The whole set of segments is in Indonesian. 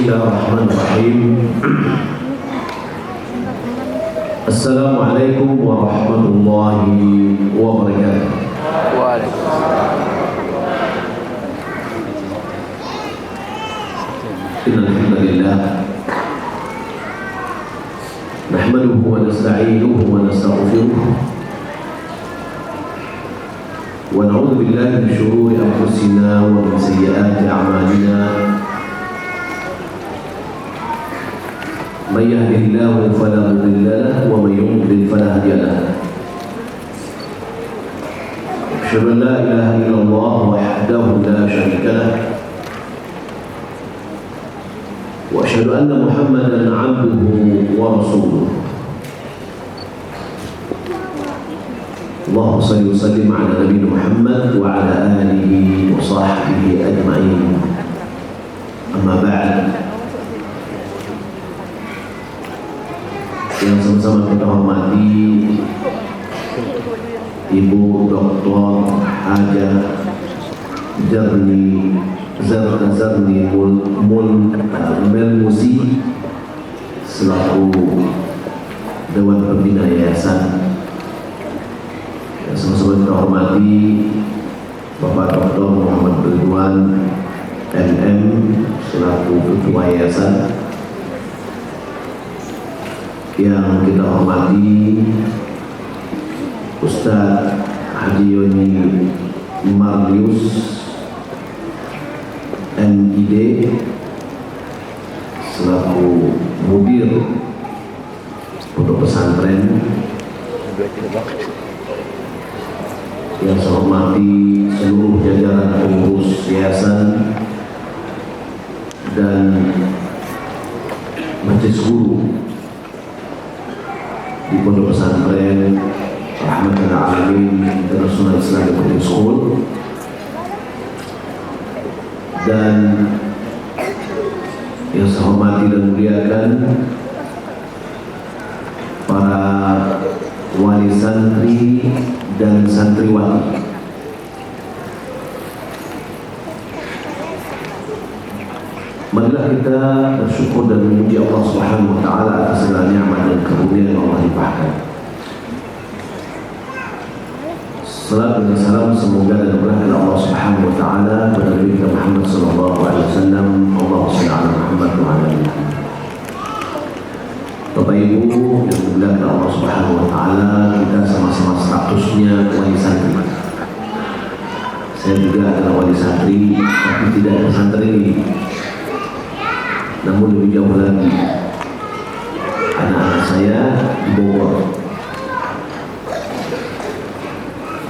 Bismillahirrahmanirrahim. Assalamualaikum warahmatullahi wabarakatuh. Waalaikumsalam. Innal hamdalillah nahmaduhu wa nasta'inuhu wa nastaghfiruh wa na'udzu billahi min shururi anfusina wa min sayyiati a'malina. Man yahdihillahu fala mudilla lahu wa man yudlil fala hadiya lahu. Asyhadu an la ilaha illallah wahdahu la syarika lahu wa asyhadu anna Muhammadan 'abduhu wa rasuluh. Allahumma shalli wa sallim ala nabiyina Muhammad wa ala alihi wa sahbihi ajma'in. Amma ba'd. Yang sama-sama kita hormati Ibu Dr. Haja Zarni Melmuzi selaku Dewan Pembina Yayasan. Yang sama-sama kita hormati Bapak Dr. Muhammad Ridwan MM selaku Ketua Yayasan. Yang kita hormati Ustaz Haji Yoni Marius MID selaku Mudir Pondok Pesantren. Yang saya hormati seluruh jajaran pengurus yayasan dan majelis guru di Pondok Pesantren Rahmatul Alamin International Islamic Boarding School, dan yang saya hormati dan muliakan para wali santri dan santriwati. Marilah kita bersyukur dan memuji Allah Subhanahu wa taala atas segala nikmat dan karunia yang Allah limpahkan. Salam dan salam semoga dan berkah Allah Subhanahu wa taala kepada Nabi Muhammad sallallahu alaihi wasallam. Allahumma shalli ala Muhammad wa ala ali Muhammad. Bapak Ibu yang dimuliakan Allah Subhanahu wa taala, kita sama-sama statusnya wali santri. Saya juga adalah wali santri, tapi tidak pesantren ini. Namun lebih jauh lagi, anak-anak saya di Bogor.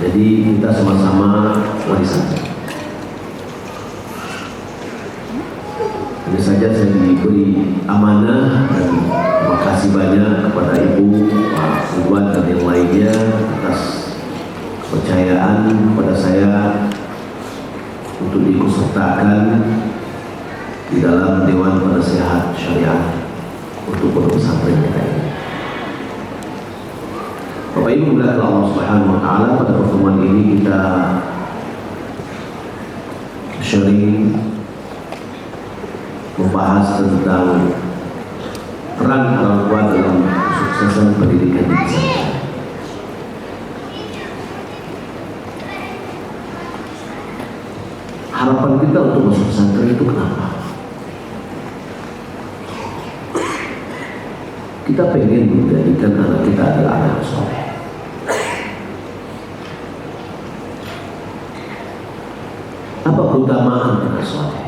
Jadi kita sama-sama wali santri. Ini saja saya diberi amanah, dan terima kasih banyak kepada Ibu, Pak Ridwan dan yang lainnya atas kepercayaan kepada saya untuk diikutsertakan di dalam Dewan Penasehat Syariah untuk Pondok Pesantren kita ini. Bapak Ibu dimuliakan Allah Subhanahu wa taala, pada pertemuan ini kita sharing membahas tentang peran orang tua dalam kesuksesan pendidikan di pesantren. Harapan kita untuk masuk pesantren itu kenapa? Kita pengen menjadikan anak kita adalah anak soleh. Apa keutamaan anak soleh?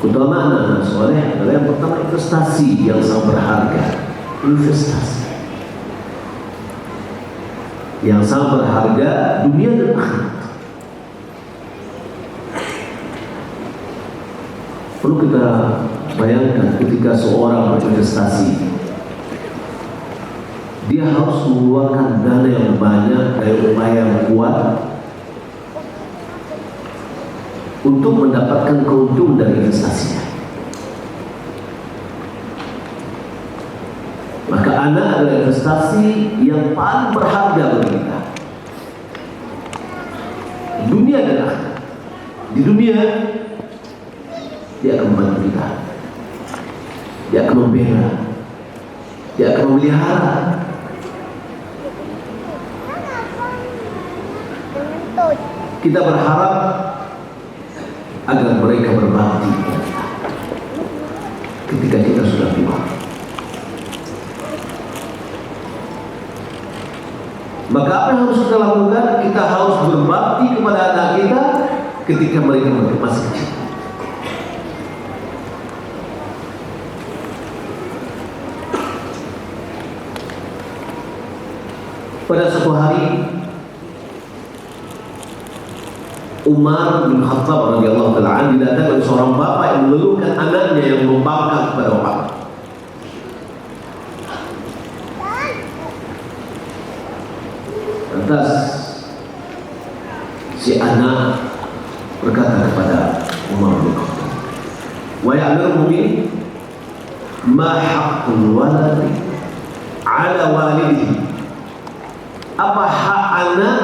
Keutamaan anak soleh adalah yang pertama investasi yang sangat berharga. Investasi yang sangat berharga dunia dan akhirat. Perlu kita bayangkan ketika seorang berinvestasi, dia harus mengeluarkan dana yang banyak, daya upaya yang kuat untuk mendapatkan keuntungan dari investasinya. Maka anak adalah investasi yang paling berharga bagi kita, dunia dan akhirat. di dunia, dia akan membantu kita, dia akan membela, dia akan memelihara. Kita berharap agar mereka berbakti ketika kita sudah tua. Maka apa yang harus kita lakukan? Kita harus berbakti kepada anak kita ketika mereka masih kecil. Pada suatu hari, Umar bin Khattab radhiyallahu taala anhu didatangkan oleh seorang bapak yang mengeluhkan anaknya yang membangkang kepada bapaknya. Lantas si anak berkata kepada Umar bin Khattab, "Wahai Amirul Mukminin, ma haqqul waladi ala walidihi?" Apa hak anak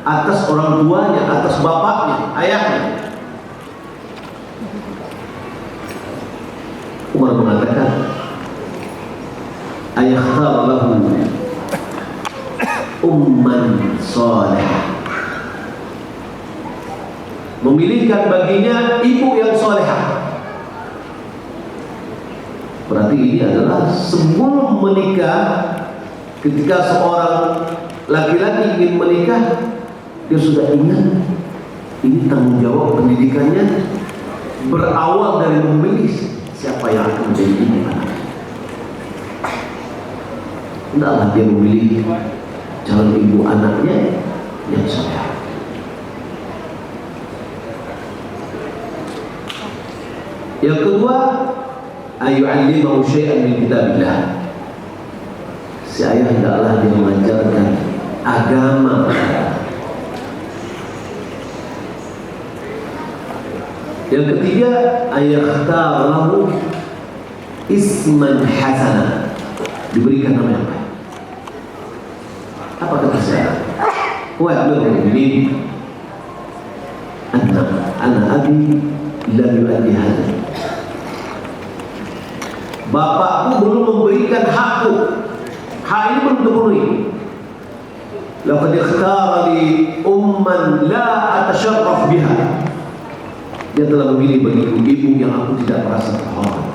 atas orang tuanya, atas bapaknya, ayahnya? Umar mengatakan, ayakhtar lahu umman salih, memilihkan baginya ibu yang salehah. Berarti ini adalah sebelum menikah, ketika seorang laki-laki ingin menikah, dia sudah ingat ini tanggung jawab pendidikannya berawal dari memilih siapa yang akan menjadi ibu anak. Tidaklah dia memilih calon ibu anaknya yang soleh. Yang kedua, ayu'allimahu syai'an min kitabillah. Si ayah hendaklah dia mengajarkan agama. Yang ketiga, ayakhtar lahu isman hasana, diberikan nama yang baik. Apa kata saya? Wa Amirul Mukminin, ana abi lam yu'addi hadha. Bapakku belum memberikan hakku. Hak ini belum terpenuhi. Laqad ikhtara li umman la atasharraf biha. Dia telah memilih bagiku ibu yang aku tidak merasa terhormat.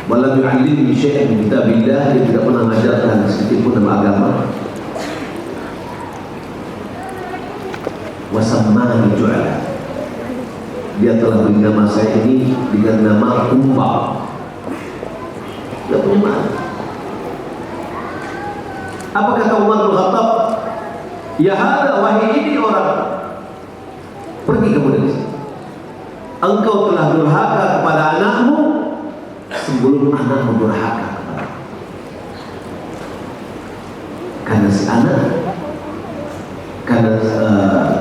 Walam yu'allimni syai'an min kitabillah, dia tidak pernah mengajarkan sedikit pun dalam agama. Wasammani ju'ala, dia telah beri nama saya ini dengan nama Umpam. Tidak punya makna. Apa kata Umar bin Khattab? Ya hada, wahai ini orang, pergi kamu dari sini. Engkau telah durhaka kepada anakmu sebelum anakmu durhaka kepada. Karena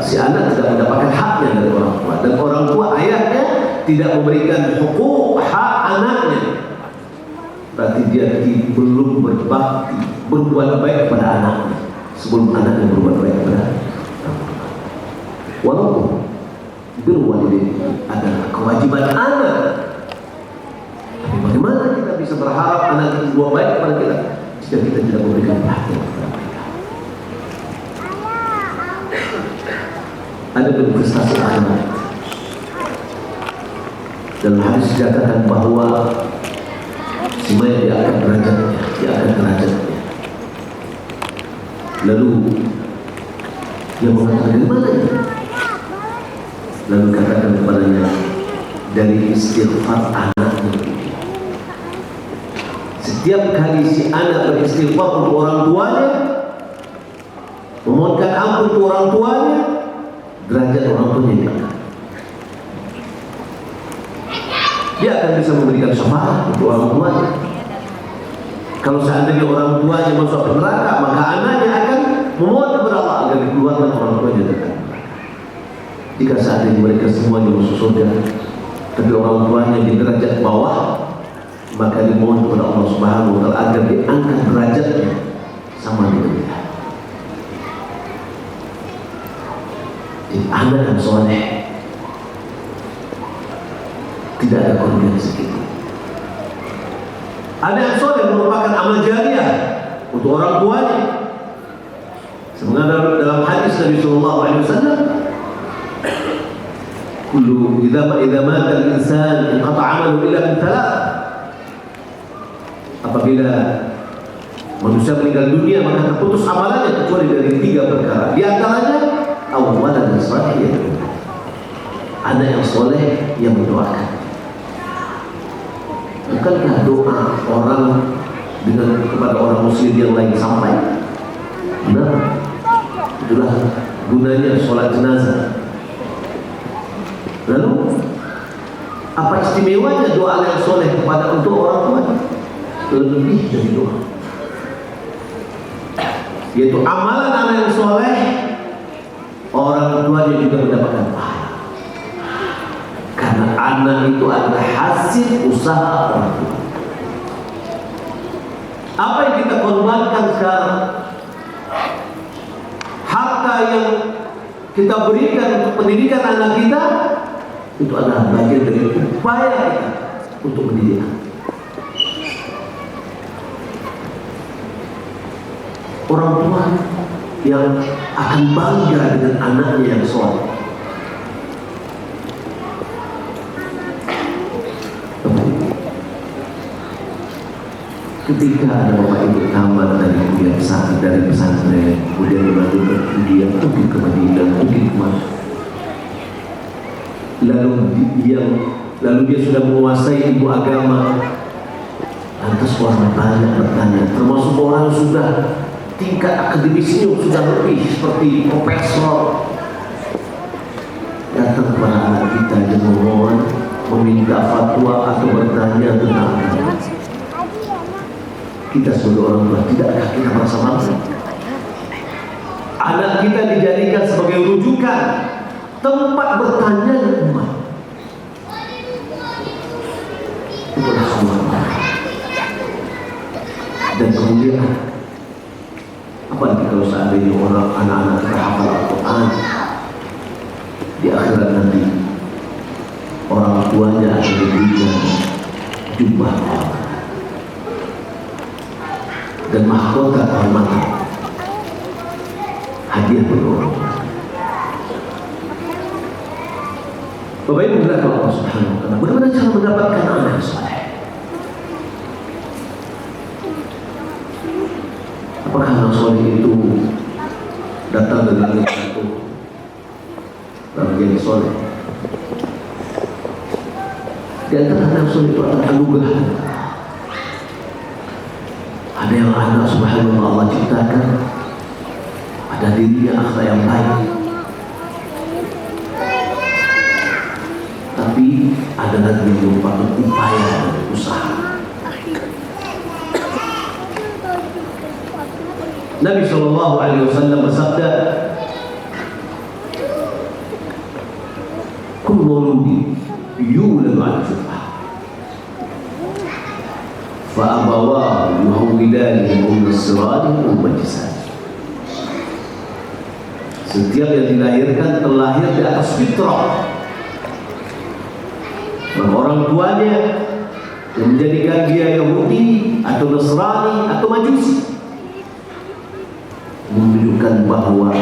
si anak tidak mendapatkan haknya dari orang tua, dan orang tua ayahnya tidak memberikan hukuk hak anaknya. Berarti dia belum berbakti, berbuat baik kepada anaknya sebelum anaknya berbuat baik kepada anaknya. Walaupun berwalidain adalah kewajiban anak, tapi bagaimana kita bisa berharap anak itu berbuat baik kepada kita jika kita tidak memberikan perhatian kepada mereka? Ada investasi anak. Dalam hadis dikatakan bahwa semuanya diangkat derajatnya. Lalu dia mengatakan, dari mana ini? Lalu katakan kepadanya, dari istighfar anaknya. Setiap kali si anak beristighfar untuk orang tuanya, memohonkan ampun untuk orang tuanya, derajat orang tuanya diangkat. Dia akan bisa memberikan syafaat untuk orang tuanya. Kalau seandainya orang tuanya masuk neraka, maka anaknya akan memohon kepada Allah agar dikeluarkan orang tuanya dari neraka. Jika seandainya mereka semuanya masuk surga, tapi orang tuanya di derajat bawah, maka dimohon kepada Allah Subhanahu wa Ta'ala agar diangkat derajatnya sama dengan dia. Jadi anak yang soleh tidak ada kerugian sedikit. Anak yang soleh merupakan amal jariah untuk orang tuanya. Sebenarnya dalam hadis Nabi Sallallahu Alaihi Wasallam, "Kullu idza mata al-insan inqata 'amaluhu illa min thalath." Apabila manusia meninggal dunia maka terputus amalannya kecuali dari 3 perkara. Di antaranya awalan salih, anak yang soleh yang mendoakan. Bukankah doa orang dengan kepada orang muslim yang lain sampai? Benar. Itulah gunanya sholat jenazah. Lalu apa istimewanya doa yang soleh kepada untuk orang tua? Lebih dari doa, yaitu amalan anak yang soleh, orang tuanya juga mendapatkan pahala. Karena anak itu adalah hasil usaha orang tua. Apa yang kita korbankan sekarang, harta yang kita berikan untuk pendidikan anak kita, itu adalah bagian dari upaya kita untuk mendidik. Orang tua yang akan bangga dengan anaknya yang soleh. Ketika ada bapak ibu tamat dari kuliah besar, dari pesantren, kemudian dibantu berkuliah, mungkin ke Madinah, mungkin kemana, lalu dia sudah menguasai ilmu agama, lantas orang banyak bertanya, termasuk orang yang sudah tingkat akademisnya sudah lebih seperti profesor, datang kepada anak kita dan memohon, meminta fatwa atau bertanya tentang agama. Kita sebagai orang tua, tidakkah kita merasa bangga? Anak kita dijadikan sebagai rujukan, tempat bertanya umat. Itulah semua. Dan kemudian apalagi kalau seandainya orang anak-anak kita hafal Al-Quran, di akhirat nanti orang tuanya akan diberikan jubah dan mahkota kehormatan, hadiah berdoa. Bapak Ibu bilang Allah Subhanahu wa Ta'ala, bagaimana cara mendapatkan anak yang saleh? Apakah anak saleh itu datang dari langit satu lalu jadi saleh? Di antara anak saleh itu adalah anugerah. Ada yang anak subhanallah Allah ciptakan, ada dirinya akhlak yang baik, tapi ada lagi yang merupakan upaya dan usaha. Nabi SAW bersabda, "Kullu mauludin yuladu 'ala al-fitrah, fa'abawahu yuhawwidanihi aw yunasiranihi aw yumajjisanihi." Setiap yang dilahirkan terlahir di atas fitrah. Dan orang tuanya yang menjadikan dia Yahudi atau Nasrani atau Majusi, menunjukkan bahwa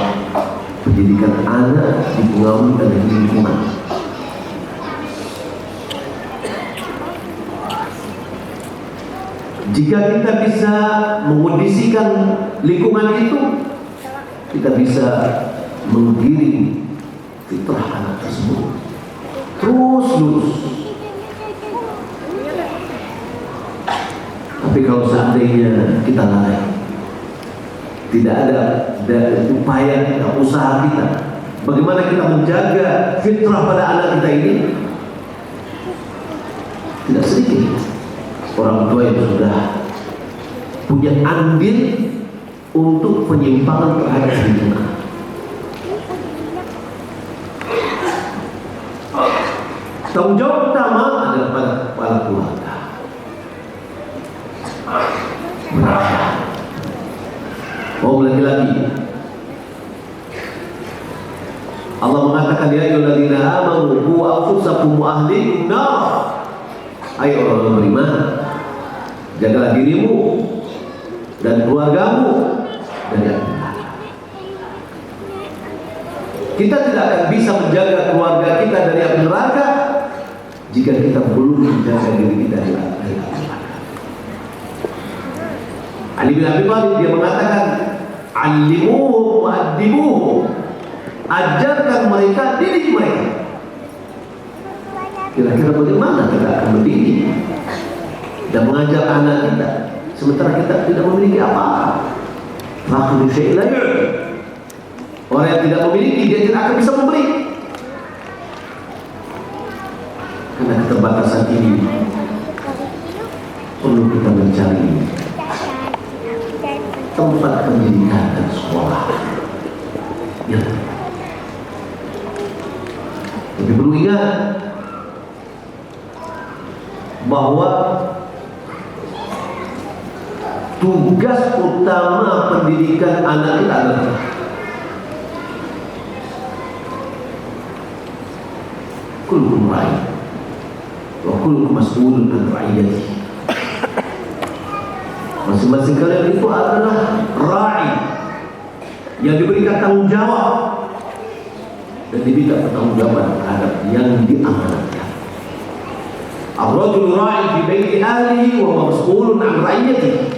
pendidikan anak dipengaruhi oleh lingkungan. Jika kita bisa mengondisikan lingkungan itu, kita bisa menggiring fitrah anak tersebut terus lurus. Tapi kalau seandainya kita lalai, tidak ada upaya kita, usaha kita, bagaimana kita menjaga fitrah pada anak kita ini, tidak sedikit orang tua yang sudah punya andil untuk penyimpangan terhadap lingkungan. Tanggung jawab utama adalah pada kepala keluarga. Laki-laki, Allah anfusakum wa ahlikum nar. Ayo orang beriman, jagalah dirimu dan keluargamu dari api neraka. Kita tidak akan bisa menjaga keluarga kita dari api neraka jika kita belum menjaga diri kita dari api neraka. Ali bin Abi Thalib dia mengatakan, "Allimuhum wa addibuhum." Ajarkan mereka, didik mereka. Kira-kira bagaimana kita akan mendidik dan mengajar anak kita sementara kita tidak memiliki apa-apa? Fakhiru syai'in la yu'ti. Orang yang tidak memiliki, dia tidak akan bisa memberi. Karena keterbatasan ini perlu kita mencari tempat pendidikan dan sekolah yang tapi perlu ingat bahwa tugas utama pendidikan anak kita adalah kullukum ra'i wa kullukum mas'ulun an ra'iyatihi. Masing-masing kalian itu adalah ra'i yang diberikan tanggung jawab dan diminta pertanggungjawaban terhadap yang diamanatkan. Ar-rajulu ra'i fi baiti ahlihi wa huwa mas'ulun an ra'iyatihi.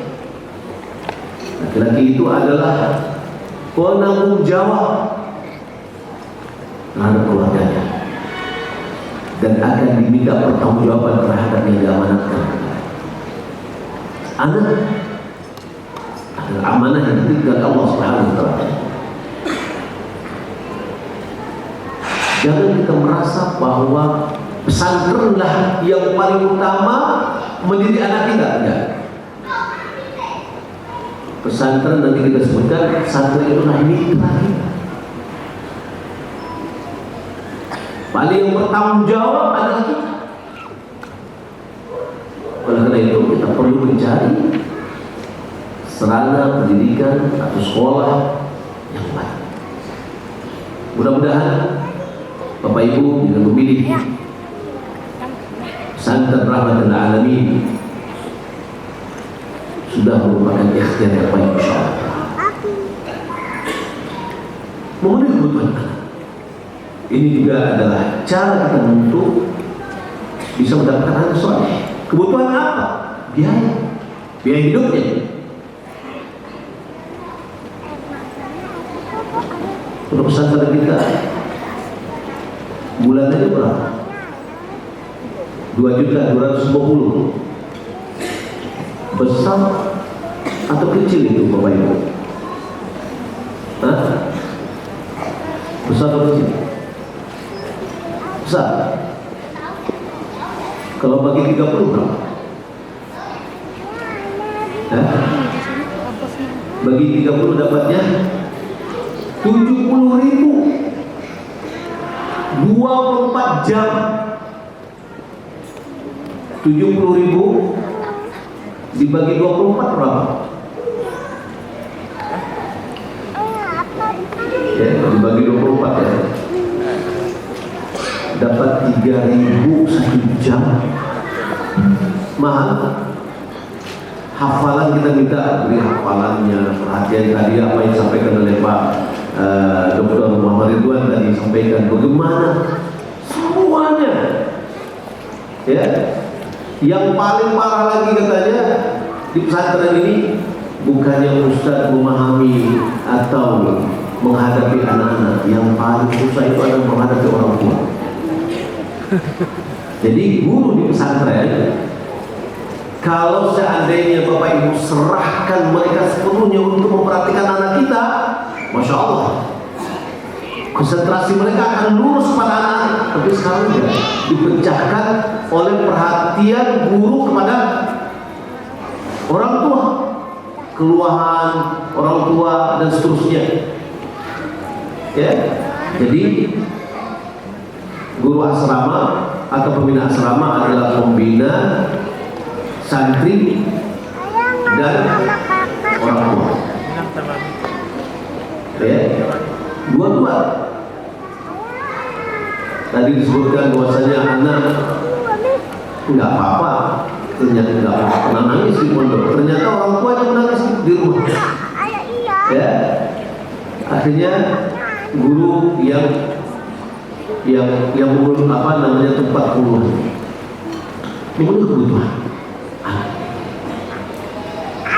Laki-laki itu adalah penanggung jawab terhadap keluarganya dan akan diminta pertanggungjawaban terhadap yang diamanatkan. Anak adalah amanah yang dititipkan Allah Subhanahu wa taala. Jangan kita merasa bahwa pesantrenlah yang paling utama mendidik anak kita. Enggak. Pesantren nanti kita sebutkan, pesantren itu mitra kita. Paling yang bertanggung jawab adalah kita. Oleh karena itu kita perlu mencari sarana pendidikan atau sekolah yang baik. Mudah-mudahan Bapak Ibu dengan memilih pesantren Rahmatul Alamin sudah merupakan ikhtiar yang baik, insyaallah. Memenuhi kebutuhan anak. Ini juga adalah cara kita untuk bisa mendapatkan anak soleh. Kebutuhan apa? Biaya hidupnya. Untuk pesantren kita bulannya berapa? 2.250.000. Besar atau kecil itu Bapak Ibu? Hah? Besar atau kecil? Besar. Kalau bagi 30 berapa? Hah? Bagi 30 dapatnya 70.000. 24 jam 70.000 dibagi 24 berapa? Ya, dibagi 24 ya. Dapat 3.000 1 jam. Mahal. Hafalan kita minta beri hafalannya, perhatian tadi apa yang disampaikan oleh Pak Dr. Muhammad Ridwan tadi sampaikan bagaimana semuanya. Ya. Yang paling parah lagi katanya di pesantren ini bukannya Ustaz memahami atau menghadapi anak-anak, yang paling susah itu adalah menghadapi orang tua. Jadi guru di pesantren, kalau seandainya Bapak Ibu serahkan mereka sepenuhnya untuk memperhatikan anak kita, Masya Allah, konsentrasi mereka akan lurus pada anak. Tapi sekarang ya dipecahkan oleh perhatian guru kepada orang tua, keluhan orang tua dan seterusnya. Ya, jadi guru asrama atau pembina asrama adalah pembina santri dan orang tua. Ya, dua-dua. Tadi disebutkan bahwasanya anak nggak apa-apa, ternyata nggak pernah nangis di pondok. Ternyata orang tua yang menangis di rumah. Ya, akhirnya guru yang mengurus apa namanya tempat puluhan memenuhi kebutuhan.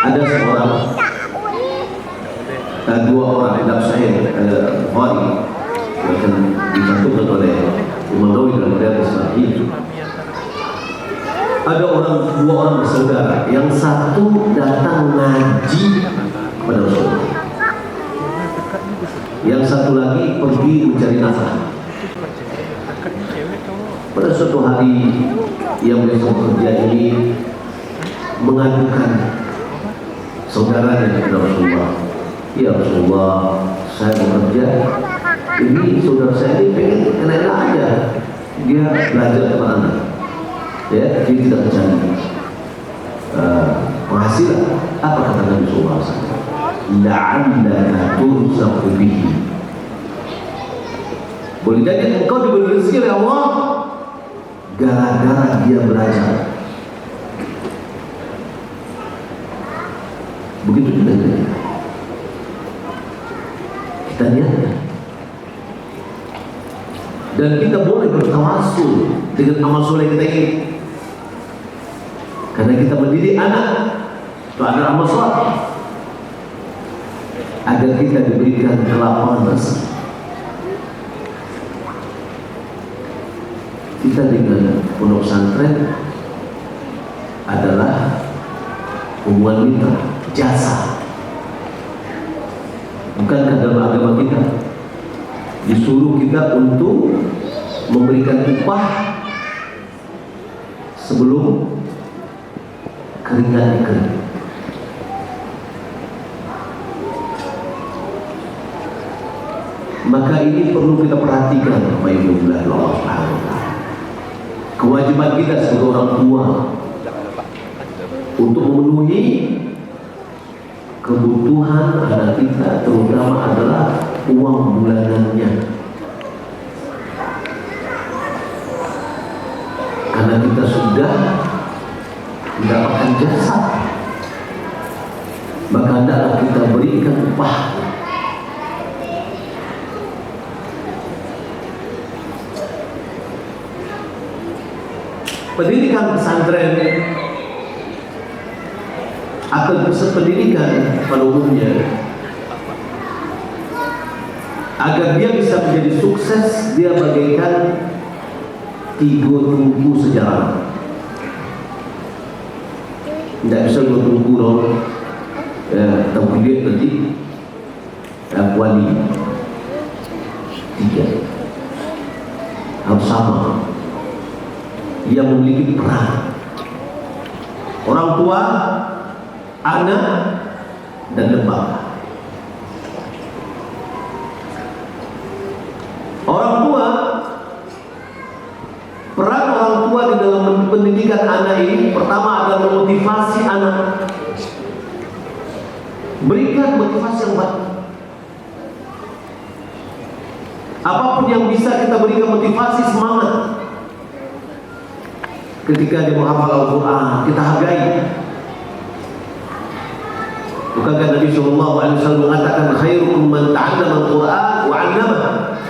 Ada seorang, dua orang dalam Sahih Bukhari yang dicantumkan oleh Imam Nawawi dalam Riyadhus Shalihin. Ada dua orang bersaudara, yang satu datang ngaji kepada Rasulullah, yang satu lagi pergi mencari nafkah. Pada suatu hari yang besok kerja ini mengadukan saudaranya kepada Rasulullah. Ya Rasulullah, saya bekerja, ini saudara saya ini pengen enak-enak aja, dia belajar kemana, ya, dia tidak mencari penghasilan. Apa kata Nabi Sallallahu Alaihi Wasallam? La'allaka turzaqu bihi. Boleh jadi engkau diberi rezeki oleh Allah gara-gara dia belajar. Begitu juga kita lihat, dan kita boleh bertawasul dengan amal soleh kita ini, karena kita mendidik anak itu adalah amal soleh, agar kita diberikan kelapangan rezeki. Kita dengan pondok pesantren adalah hubungan mitra, jasa. Bukankah dalam agama kita disuruh kita untuk memberikan upah sebelum keringat dikering? Maka ini perlu kita perhatikan, Bapak Ibu Allah Subhanahu wa Ta'ala. Kewajiban kita sebagai orang tua untuk memenuhi kebutuhan anak kita, terutama adalah uang bulanannya. Karena kita sudah mendapatkan jasa, maka hendaklah kita berikan upah. Pendidikan pesantren atau pusat pendidikan pada umumnya, agar dia bisa menjadi sukses, dia bagaikan tiga tungku sejarah. Tidak bisa dua tungku dong, ya, tapi dia tadi wali tiga harus sama. Yang memiliki peran orang tua, anak, dan lembaga. Orang tua, peran orang tua di dalam pendidikan anak ini pertama adalah memotivasi anak. Berikan motivasi yang baik. Apapun yang bisa kita berikan motivasi, semangat. Ketika dia menghafal Al-Quran, kita hargai. Bukankah Nabi Sallallahu Alaihi Wasallam mengatakan khairukum man ta'allama Al-Quran wa 'allamahu?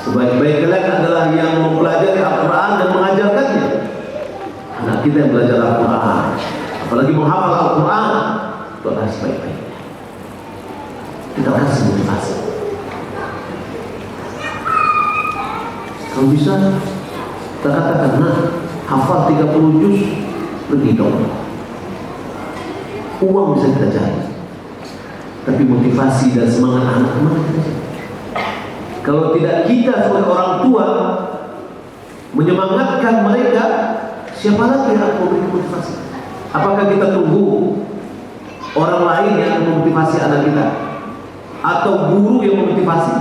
Sebaik-baik kalian adalah yang mempelajari Al-Quran dan mengajarkannya. Anak kita yang belajar Al-Quran, apalagi menghafal Al-Quran, itu adalah sebaik-baiknya. Kita kasih motivasi. Kalau bisa, kita katakan, nah, hafal 30 juz, pergi dong. Uang bisa kita cari, tapi motivasi dan semangat anak mana kita cari? Kalau tidak kita sebagai orang tua menyemangatkan mereka, siapa lagi yang akan memberi motivasi? Apakah kita tunggu orang lain yang memotivasi anak kita, atau guru yang memotivasi?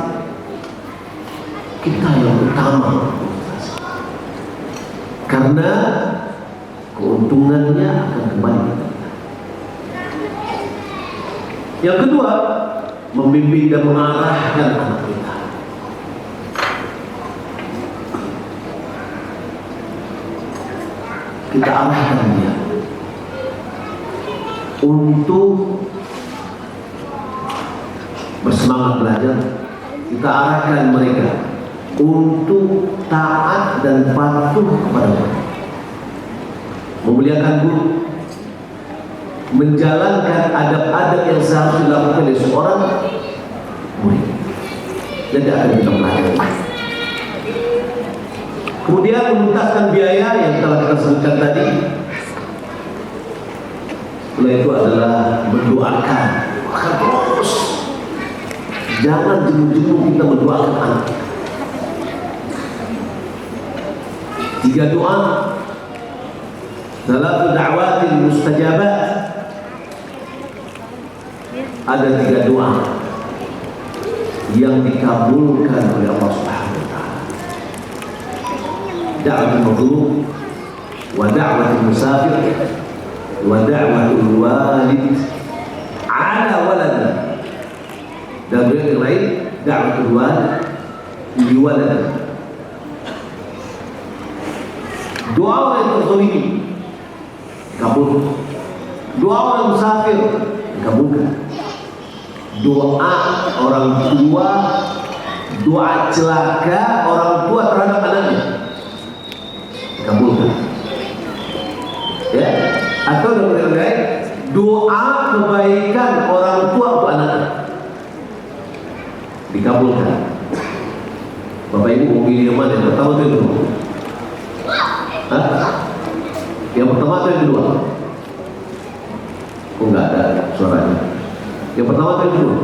Kita yang utama motivasi, karena keuntungannya akan kembali ke kita. Yang kedua, membimbing dan mengarahkan anak kita. kita arahkan dia untuk bersemangat belajar. Kita arahkan mereka untuk taat dan patuh kepada Allah, memuliakan guru, menjalankan adab-adab yang seharusnya dilakukan oleh seorang murid. Jadi akan kita pelajari. Kemudian menuntaskan biaya yang telah kita sebutkan tadi. Setelah itu adalah mendoakan. Akan terus, jangan jenuh-jenuh kita mendoakan anak. 3 doa, 3 da'watil mustajabat. Ada 3 doa yang dikabulkan oleh Allah Subhanahu wa taala. Da'watul mazlum, wa da'watul musafir, wa da'watul walid ala walad. Dan yang lain, da'watul walid li walad. Doa orang yang terzalimi dikabulkan. Doa orang musafir dikabulkan. Doa orang tua, doa celaka orang tua terhadap anaknya dikabulkan. Ya, atau dengan lain, doa kebaikan orang tua untuk anaknya dikabulkan. Bapak Ibu mau pilih yang mana? Yang pertama atau yang kedua? Yang pertama atau yang kedua? Kok nggak ada suaranya? Yang pertama atau yang kedua?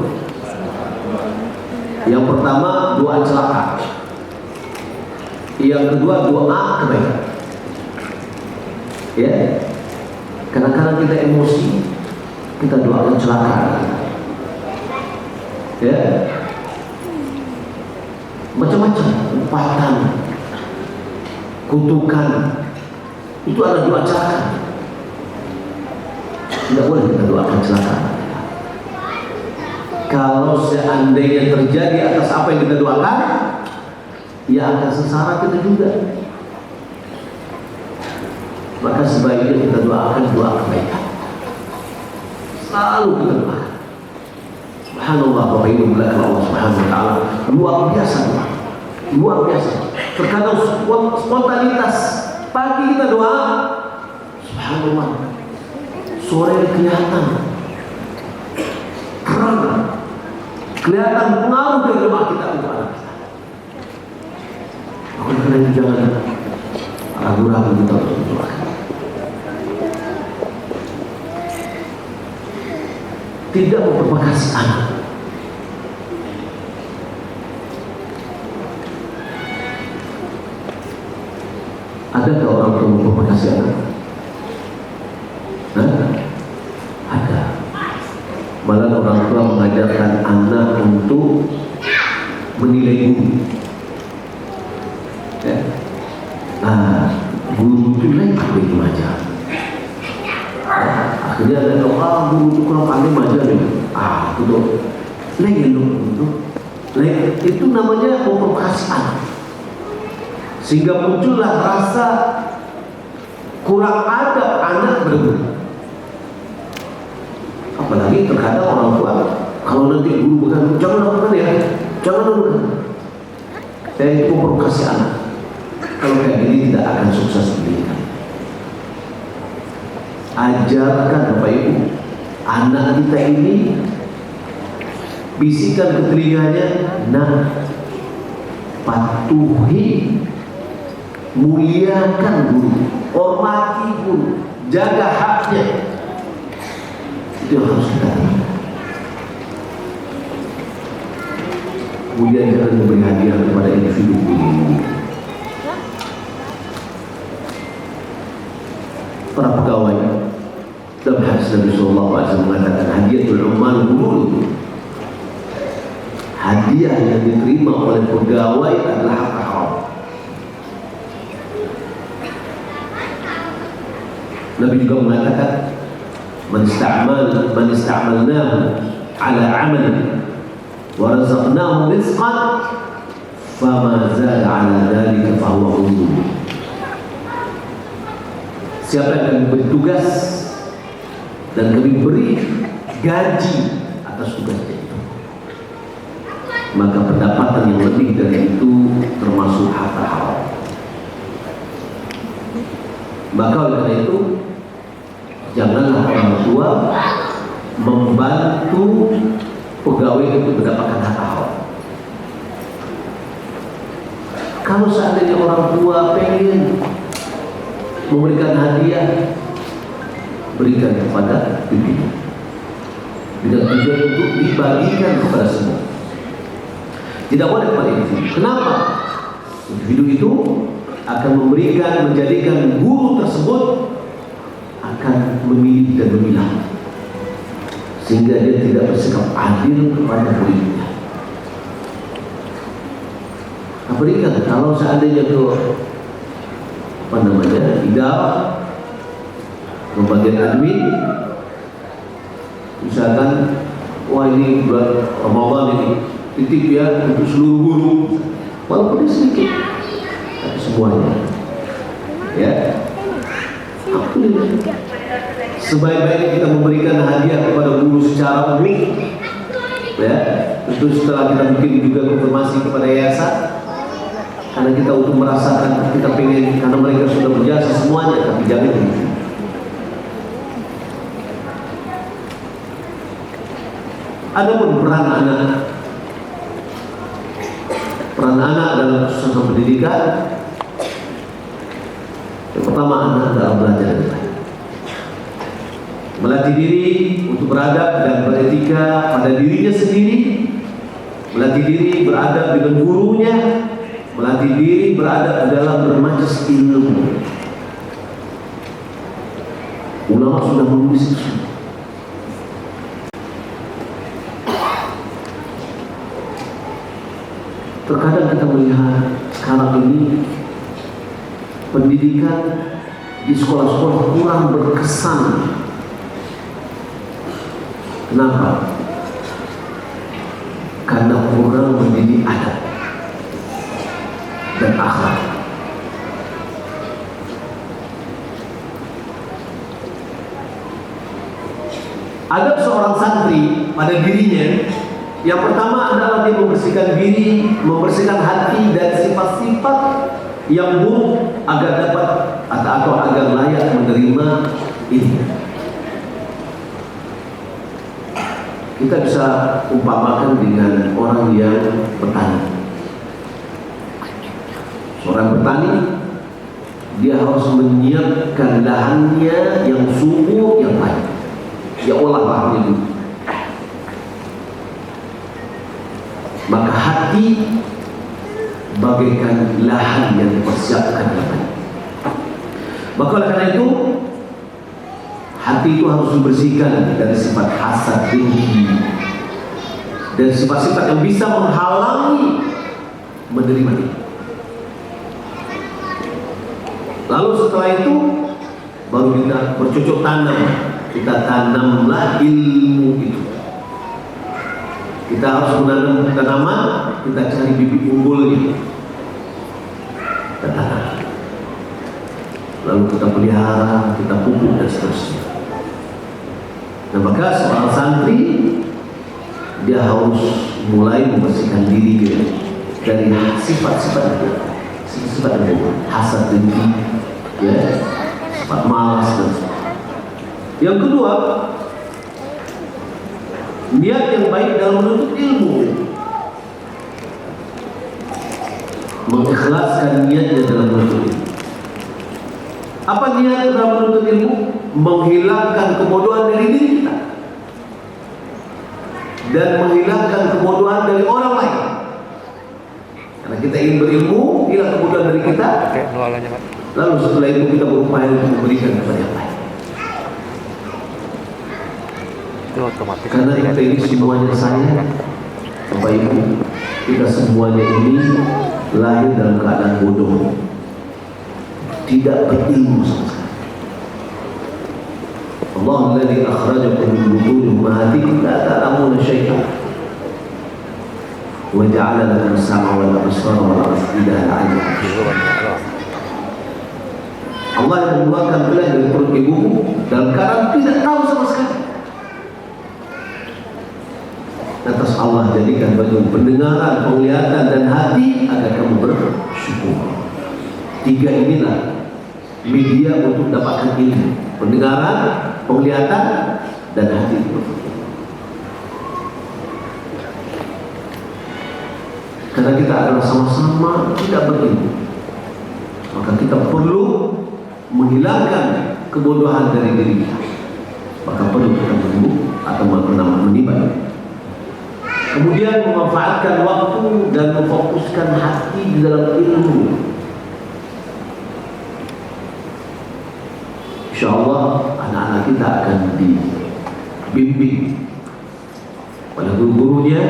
Yang pertama doa celaka. Yang kedua doa kebaikan. Ya, kadang-kadang kita emosi, kita doakan celaka. Ya, macam-macam umpatan, kutukan, itu ada doa celaka. Tidak boleh kita doakan celaka. Kalau seandainya terjadi atas apa yang kita doakan, ya akan sengsara kita juga. Maka sebaiknya kita doakan doa kebaikan. Selalu kita doakan. Subhanallah, Bapak Ibu belakang Allah Subhanahu wa taala luar biasa, luar biasa. Terkadang spontanitas pagi kita doa, subhanallah, sore kelihatan terang, kelihatan pengaruh dari doa kita untuk anak kita. Maka karena itu jangan ragu-ragu kita untuk mendoakan. Tidak memprovokasi anak. Adakah orang tua memprovokasi anak? Ada. Malah orang tua mengajarkan anak untuk menilai guru. Ya. Guru itu lain begitu aja. Akhirnya ada orang guru itu kurang pandai aja nih. Betul. Lain itu. Itu namanya memprovokasi anak. Sehingga muncullah rasa kurang adab anak berguru. Apalagi terkadang orang tua, kalau nanti guru bukan, jangan lakukan ya, jangan lakukan. Saya itu memprovokasi anak. Kalau kayak gini tidak akan sukses pendidikan. Ajarkan Bapak Ibu, anak kita ini bisikan ke telinganya, nah, patuhi, muliakan guru, hormati guru, jaga haknya. Itu yang harus kita lakukan. Kemudian jangan memberi hadiah kepada individu guru. Para pegawai dalam hadis Nabi Sallallahu Alaihi Wasallam mengatakan hadiatul ummal gulul. Hadiah yang diterima oleh pegawai adalah harta haram. Nabi juga mengatakan man ista'malnahu ala 'amalin wa razaqnahu rizqan fama zada 'ala dhalika fa huwa ghulul. siapa yang kami beri tugas dan kami beri gaji atas tugasnya itu, maka pendapatan yang lebih dari itu termasuk harta haram. Maka oleh karena itu, janganlah orang tua membantu pegawai untuk mendapatkan harta haram. Kalau seandainya orang tua pengen memberikan hadiah, berikan kepada pimpin dengan tujuan untuk dibagikan kepada semua. Tidak boleh kepada individu. Kenapa? Individu itu akan menjadikan guru tersebut akan memilih dan memilah, sehingga dia tidak bersikap adil kepada muridnya. Berikan, kalau seandainya itu tidak membagian admin, misalkan, wah ini bulan Ramadan ini titip ya untuk seluruh guru, walaupun dia sedikit, tapi semuanya, ya. Sebaik-baiknya kita memberikan hadiah kepada guru secara umum, ya. Tentu setelah kita mungkin juga konfirmasi kepada yayasan, karena kita untuk merasakan, kita pengen, karena mereka sudah berjasa semuanya, tapi jangan begitu. Adapun peran anak dalam proses pendidikan, yang pertama, anak adalah belajar yang baik, melatih diri untuk beradab dan beretika pada dirinya sendiri, melatih diri beradab dengan gurunya, melatih diri beradab dalam bermajelis ilmu. Ulama sudah menulis itu. Terkadang kita melihat sekarang ini pendidikan di sekolah-sekolah kurang berkesan. Kenapa? Karena kurang mendidik adab dan akhlak. Adab seorang santri pada dirinya, yang pertama adalah dia membersihkan diri, membersihkan hati dari sifat-sifat yang buruk agar dapat atau agar layak menerima ini. Kita bisa umpamakan dengan orang yang bertani. Seorang petani, dia harus menyiapkan lahannya yang subur, yang baik. Dia olah lahannya dulu. Maka hati bagaikan lahan yang dipersiapkan yang baik. Maka oleh karena itu, hati itu harus dibersihkan dari sifat hasad, dengki, dan sifat-sifat yang bisa menghalangi menerima ini. Lalu setelah itu baru kita bercocok tanam, kita tanamlah ilmu itu. Kita harus menanam tanaman, kita cari bibit unggulnya, kita tanam. Lalu kita pelihara, kita pupuk dan seterusnya. Nah, maka seorang santri dia harus mulai membersihkan dirinya dari sifat-sifat itu, sifat yang buruk, hasad, dengki, ya, sifat malas dan sebagainya. Yang kedua, niat yang baik dalam menuntut ilmu, mengikhlaskan niatnya dalam menuntut ilmu. Apa niat dalam menuntut ilmu? Menghilangkan kebodohan dari diri kita dan menghilangkan kebodohan dari orang lain. Karena kita ingin berilmu, hilang kebodohan dari kita. Lalu setelah itu kita berupaya untuk memberikan kepada yang lain. Karena kita ini semuanya saya, Bapak Ibu, kita semuanya ini lahir dalam keadaan bodoh, tidak berilmu sama sekali. Allah alladzi akhrajakum min butuni ummahatikum la ta'lamuna syai'an wa ja'ala lakum as-sam'a wal absara wal af'idata la'allakum tashkurun. Allah yang mengeluarkan kalian dari perut ibumu dalam keadaan tidak tahu sama sekali. Atas Allah jadikan bagimu pendengaran, penglihatan dan hati agar kamu bersyukur. Tiga inilah media untuk dapatkan ilmu: pendengaran, penglihatan, dan hati bersyukur. Karena kita adalah sama-sama tidak berilmu, maka kita perlu menghilangkan kebodohan dari diri kita. Maka perlu kita menunggu atau menimba. Kemudian memanfaatkan waktu dan memfokuskan hati di dalam ilmu. Insya Allah anak-anak kita akan dibimbing oleh guru-gurunya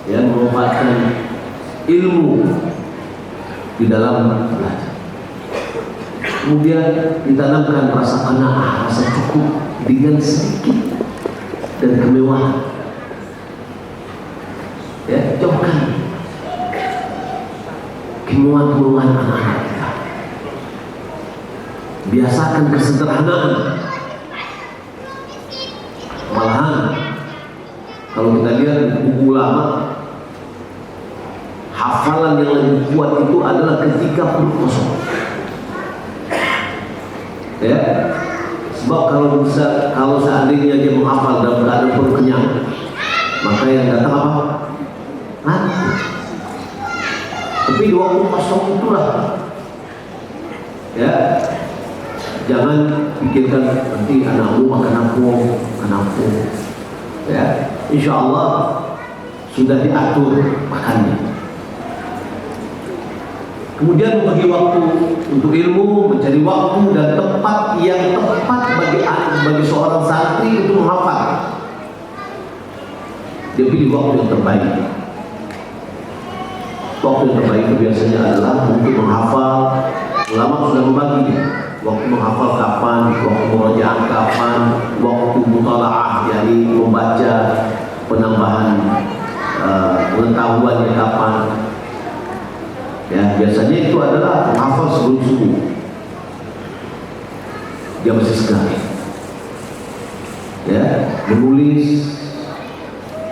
yang memanfaatkan ilmu di dalam belajar. Kemudian ditanamkan rasa qanaah, rasa cukup dengan sedikit dan kemewahan. Ya, jauhkan kemewahan-kemewahan anak-anak kita. Biasakan kesederhanaan. Malahan kalau kita lihat buku ulama, hafalan yang lebih kuat itu adalah ketika perut kosong. Ya, sebab kalau seandainya dia menghafal dalam keadaan perut kenyang, maka yang datang apa? Nanti. Tapi di waktu kosong itulah, ya, jangan pikirkan nanti anakmu makan apa, ya. Insya Allah sudah diatur makannya. Kemudian membagi waktu untuk ilmu, mencari waktu dan tempat yang tepat bagi seorang santri untuk menghafal. Dia pilih waktu yang terbaik. Waktu yang terbaik itu biasanya adalah untuk menghafal. Ulama sudah membagi waktu menghafal kapan, waktu murojaah kapan, waktu mutalaah, yakni membaca penambahan pengetahuannya kapan. Ya, biasanya itu adalah menghafal sebelum subuh. Dia masih segar. Ya, menulis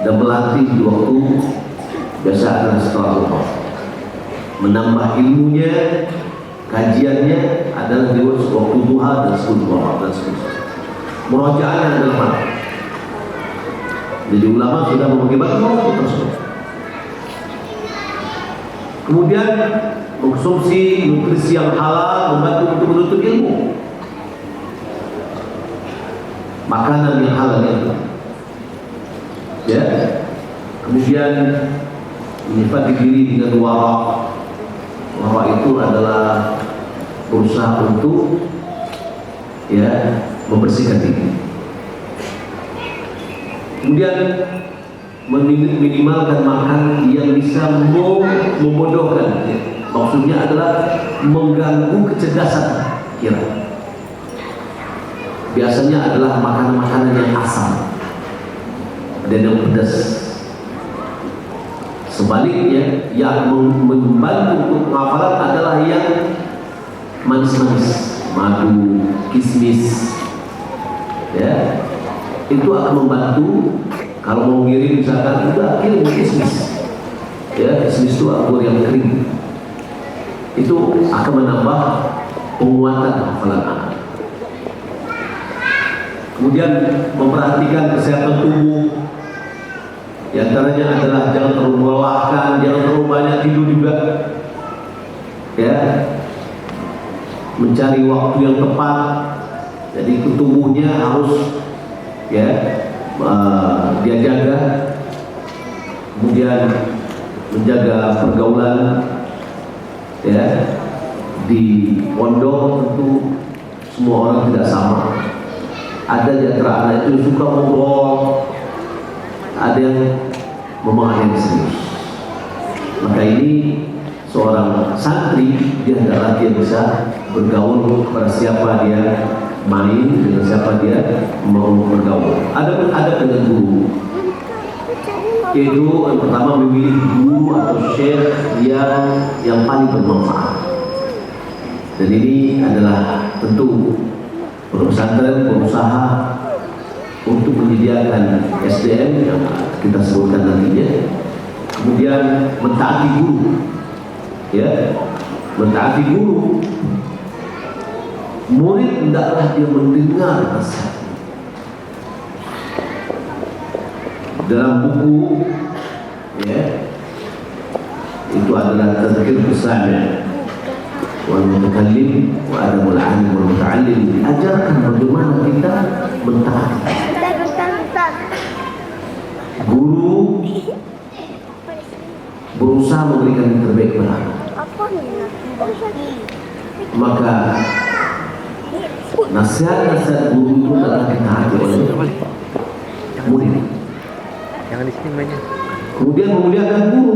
dan berlatih di waktu biasa adalah setelah duha. Menambah ilmunya, kajiannya adalah di waktu duha dan sebelum duha dan seterusnya. Murojaahnya adalah malam. Jadi ulama sudah membagi waktu tersebut. Kemudian mengkonsumsi nutrisi yang halal membantu untuk menuntut ilmu. Makanan yang halal itu. Ya. Kemudian menyifati diri dengan wara. Wara itu adalah berusaha untuk ya membersihkan diri. Kemudian meminimalkan makan yang bisa membodohkan. Maksudnya adalah mengganggu kecerdasan pikiran. Biasanya adalah makanan-makanan yang asam dan yang pedas. Sebaliknya, yang membantu untuk penghafalan adalah yang manis-manis, madu, kismis, ya, itu akan membantu. Kalau mau ngirim misalkan, udah kirim kismis, ya, kismis itu anggur yang kering, itu akan menambah penguatan hafalan anak. Kemudian memperhatikan kesehatan tubuh. Di antaranya adalah jangan terlalu melelahkan, jangan terlalu banyak tidur juga. Ya. Mencari waktu yang tepat. Jadi tubuhnya harus ya dia jaga. Kemudian menjaga pergaulan ya. Di pondok tentu semua orang tidak sama. Ada di antara anak itu suka ngobrol, ada yang memang ada yang serius. Maka ini seorang santri, dia adalah dia bisa bergaul kepada siapa dia main, dengan siapa dia mau bergaul. Ada pun ada dengan guru, yaitu yang pertama memilih guru atau syekh yang paling bermanfaat. Dan ini adalah tentu pesantren berusaha untuk menyediakan SDM yang kita sebutkan nantinya, kemudian mentaati guru, ya, mentaati guru. Murid hendaklah dia mendengar nasihat. Dalam buku, ya, itu adalah tazkir besarnya wal mutakallim wa adabul alim wal muta'allim, diajarkan bagaimana kita mentaati guru, berusaha memberikan yang terbaik kepada anak. Maka nasihat-nasihat guru itu adalah ditaati oleh murid. Jangan di sini mainnya. Kemudian memuliakan guru.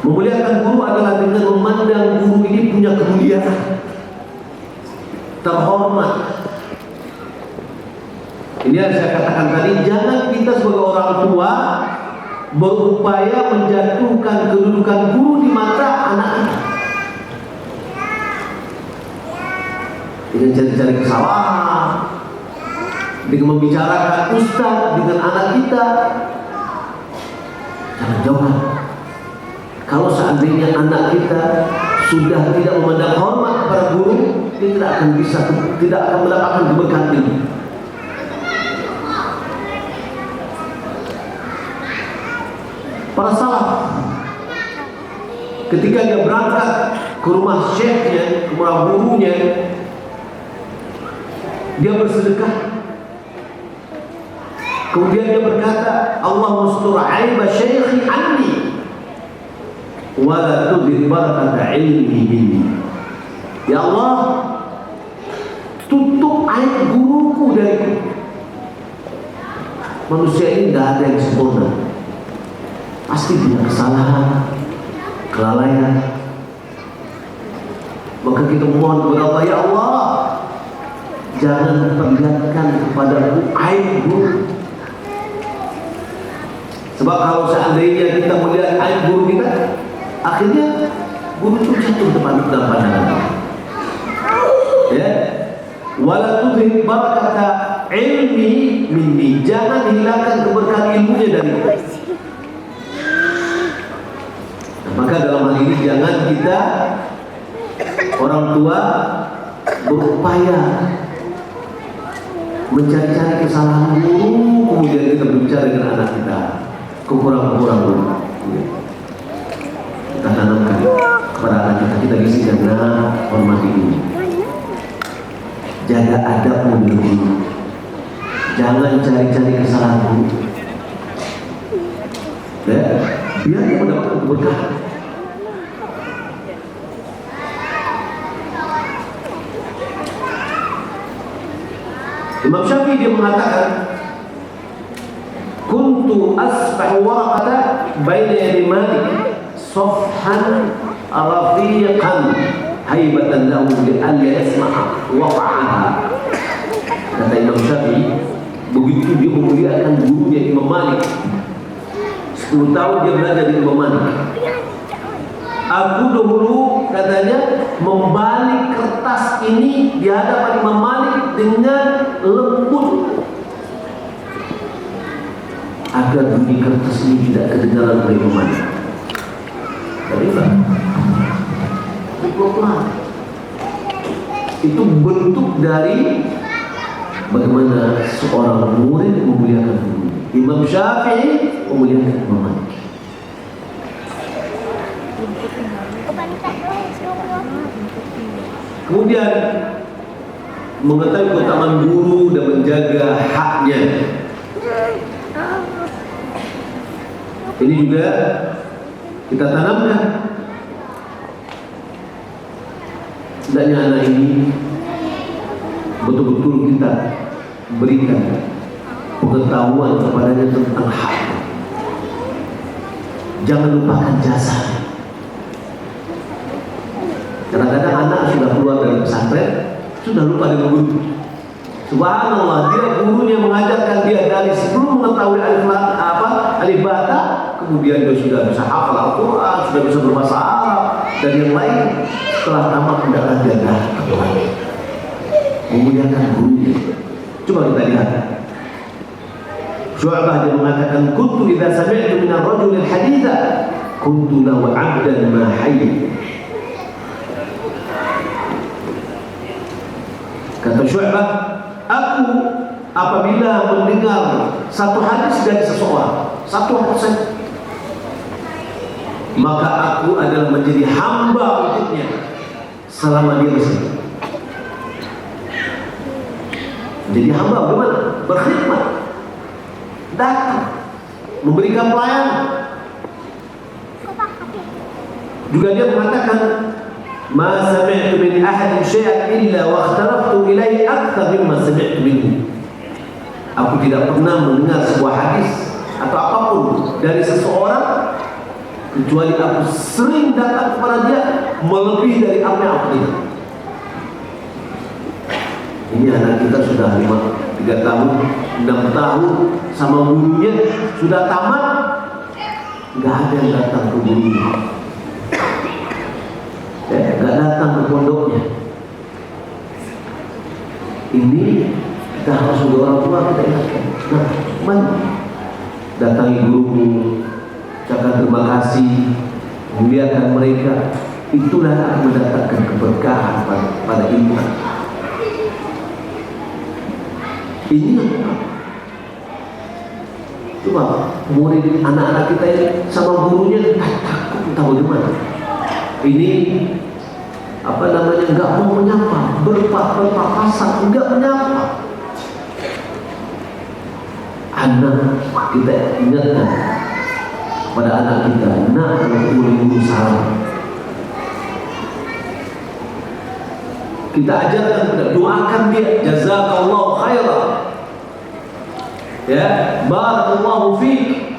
Memuliakan guru adalah dengan memandang guru ini punya kemuliaan, terhormat. Ini yang saya katakan tadi, jangan kita sebagai orang tua berupaya menjatuhkan kedudukan guru di mata anak kita dengan cari-cari kesalahan, dengan membicarakan ustaz dengan anak kita. Jangan jauhan. Kalau seandainya anak kita sudah tidak memandang hormat kepada guru, dia tidak akan mendapatkan keberkahan ini. Para salaf, ketika dia berangkat ke rumah syekhnya, ke rumah gurunya, dia bersedekah. Kemudian dia berkata, Allahumma ustur aiba syekhi anni wa la tudhir barakata ilmi minni. Ya Allah, tutup aib guruku dariku. Manusia ini tidak ada yang sempurna, pasti punya kesalahan, kelalaian. Maka kita mohon kepada Allah, ya Allah, jangan perlihatkan kepadaku aib guru. Sebab kalau seandainya kita melihat aib guru kita, akhirnya guru itu jatuh dalam pandangan. Ya, wala tudhib barakata ilmi minni, jangan hilangkan keberkahan ilmunya dariku. Maka dalam hal ini jangan kita orang tua berupaya mencari-cari kesalahan guru, kemudian kita berbicara dengan anak kita kekurangan-kekurangan guru. Kita tanamkan kepada anak kita isi dengan hormati guru, jaga adabmu dengan guru, jangan cari-cari kesalahan guru, ya, biar dia mendapatkan keberkahan. Imam Syafi'i dia mengatakan, kuntu asbahu waraqata baina yadi Malik safhan rafiqan haibatan lahu li an yasma'a waqa'aha. Kata Imam Syafi'i, begitu dia memuliakan gurunya Imam Malik, 10 tahun dia belajar di Imam Malik. Aku dahulu katanya membalik kertas ini di hadapan Imam Malik dengan lembut agar bunyi kertas ini tidak kedengaran oleh Imam Malik. Tapi enggak, itu bentuk dari bagaimana seorang murid memuliakan guru. Imam Syafi'i memuliakan Imam Malik. Kemudian mengetahui keutamaan guru dan menjaga haknya. Ini juga kita tanamkan. Hendaknya anak ini betul-betul kita berikan pengetahuan kepadanya tentang hak. Jangan lupakan jasa. Kadang-kadang anak sudah keluar dari pesantren, sudah lupa dengan guru. Subhanallah, dia gurunya mengajarkan dia dari sebelum mengetahui alif bata kemudian dia sudah bisa hafal Al-Quran, sudah bisa berbahasa Arab dan yang lain. Setelah tamat tidak lagi ada lagi memuliakan gurunya. Coba kita lihat. Syu'bah dia mengatakan, kuntu idza sami'tu min ar-rajul al-haditha kuntu lahu 'abdan ma hayy. Kata Syu'bah, aku apabila mendengar satu hadis dari seseorang, satu hadis saja, maka aku adalah menjadi hamba untuknya selama dia bersama. Jadi hamba bagaimana? Berkhidmat, datang, memberikan pelayanan. Juga dia mengatakan, ma sami'tu min ahadin syai'an illa wa ikhtalaftu ilaihi akthar mimma sami'tu minhu. Aku tidak pernah mendengar sebuah hadis atau apapun dari seseorang kecuali aku sering datang kepada dia melebihi dari apa yang aku dengar. Ini anak kita sudah 3 tahun, 6 tahun sama gurunya, sudah tamat, nggak ada yang datang ke gurunya, nggak datang ke pondoknya. Ini kita harus sebagai orang tua kita ingatkan. Nah, mana datangi gurumu, ucapkan terima kasih, muliakan mereka. Itulah akan mendatangkan keberkahan pada iman. Ini coba murid anak-anak kita yang sama gurunya takut, tahu bagaimana. Ini apa namanya, nggak mau menyapa, berpapasan, nggak menyapa. Anak kita ingatkan pada anak kita, nak kalau guru salah, kita ajarkan, doakan dia, jazakallahu khairan, ya, barakallahu fiik.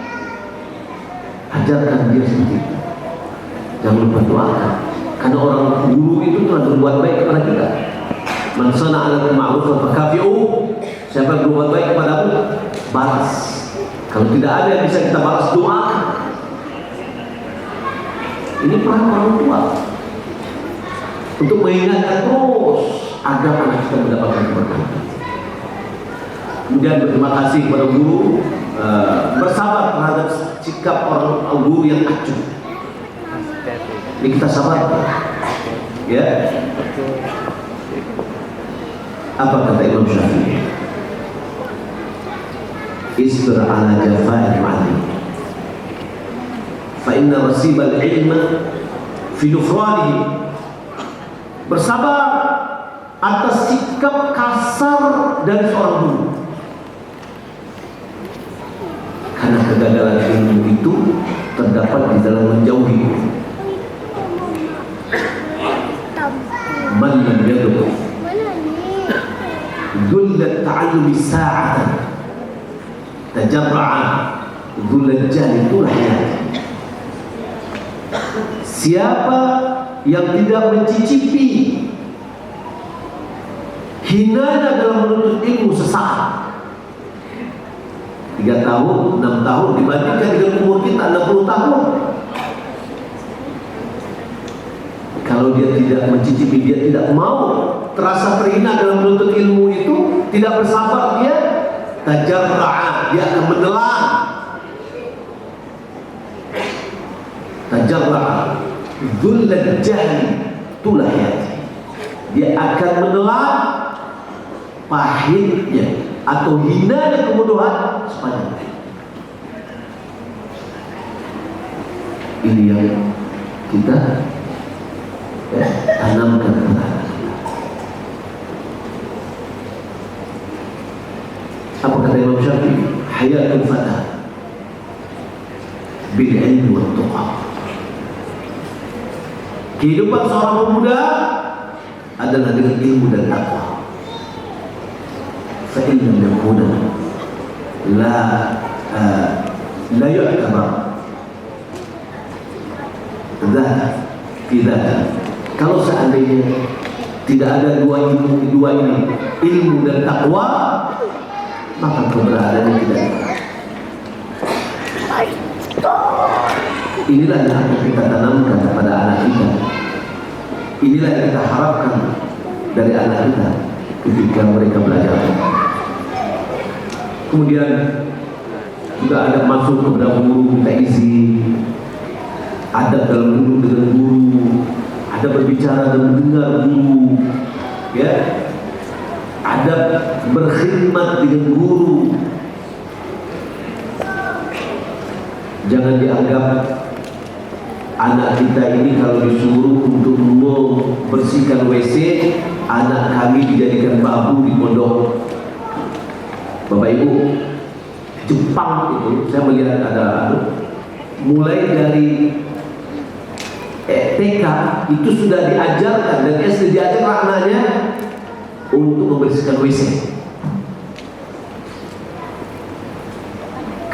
Ajarkan dia seperti itu. Jangan lupa doakan, karena orang guru itu telah berbuat baik kepada kita. Man sana'a lakum ma'rufan fakafi'uhu. Siapa yang berbuat baik kepadamu, balas. Kalau tidak ada yang bisa kita balas, doakan. Ini peran orang tua untuk mengingatkan terus agar anak kita mendapatkan keberkahan. Kemudian berterima kasih kepada guru, bersabar terhadap sikap orang guru yang acuh. Ini kita sabar, ya. Apa kata Imam Syafi'i? Isbir ala jafa'il ma'lim, fa inna rasibal ilma fi nufranihi. Bersabar atas sikap kasar dari seorang guru, karena kegagalan ilmu itu terdapat di dalam menjauhi. Man lam yaduk dhullat ta'allumi sa'atan tajarra'a dhullat jahli turhiyat. Siapa yang tidak mencicipi hinanya dalam menuntut ilmu sesaat, 3 tahun, 6 tahun dibandingkan dengan umur kita 60 tahun. Kalau dia tidak mencicipi, dia tidak mau, terasa terhina dalam menuntut ilmu itu, tidak bersabar, dia tajarra'a, dia akan menelan. Tajarra'a dhullat jahli tulahiyat. Dia akan menelan pahitnya atau hinanya kebodohan sepanjang hari. Ini yang kita tanamkan kepada anak kita. Apa kata Imam Syafi'i? Hayatul fata bil ilmi wat tuqa. Kehidupan seorang pemuda adalah dengan ilmu dan takwa. Fa illam yakuna la yu'tabar dzat fi dzat. Kalau seandainya tidak ada dua ini, ilmu dan takwa, maka keberadaannya tidak ada. Inilah yang akan kita tanamkan kepada anak kita. Inilah yang kita harapkan dari anak kita ketika mereka belajar. Kemudian juga ada masuk kepada guru, minta izin, adab dalam duduk dengan guru, ada berbicara dan mendengar guru, ya, adab berkhidmat dengan guru. Jangan dianggap anak kita ini kalau disuruh untuk membersihkan WC, anak kami dijadikan babu di pondok. Bapak Ibu, Jepang itu saya melihat ada mulai dari TK itu sudah diajarkan dan SD diajarkan anaknya untuk membersihkan WC.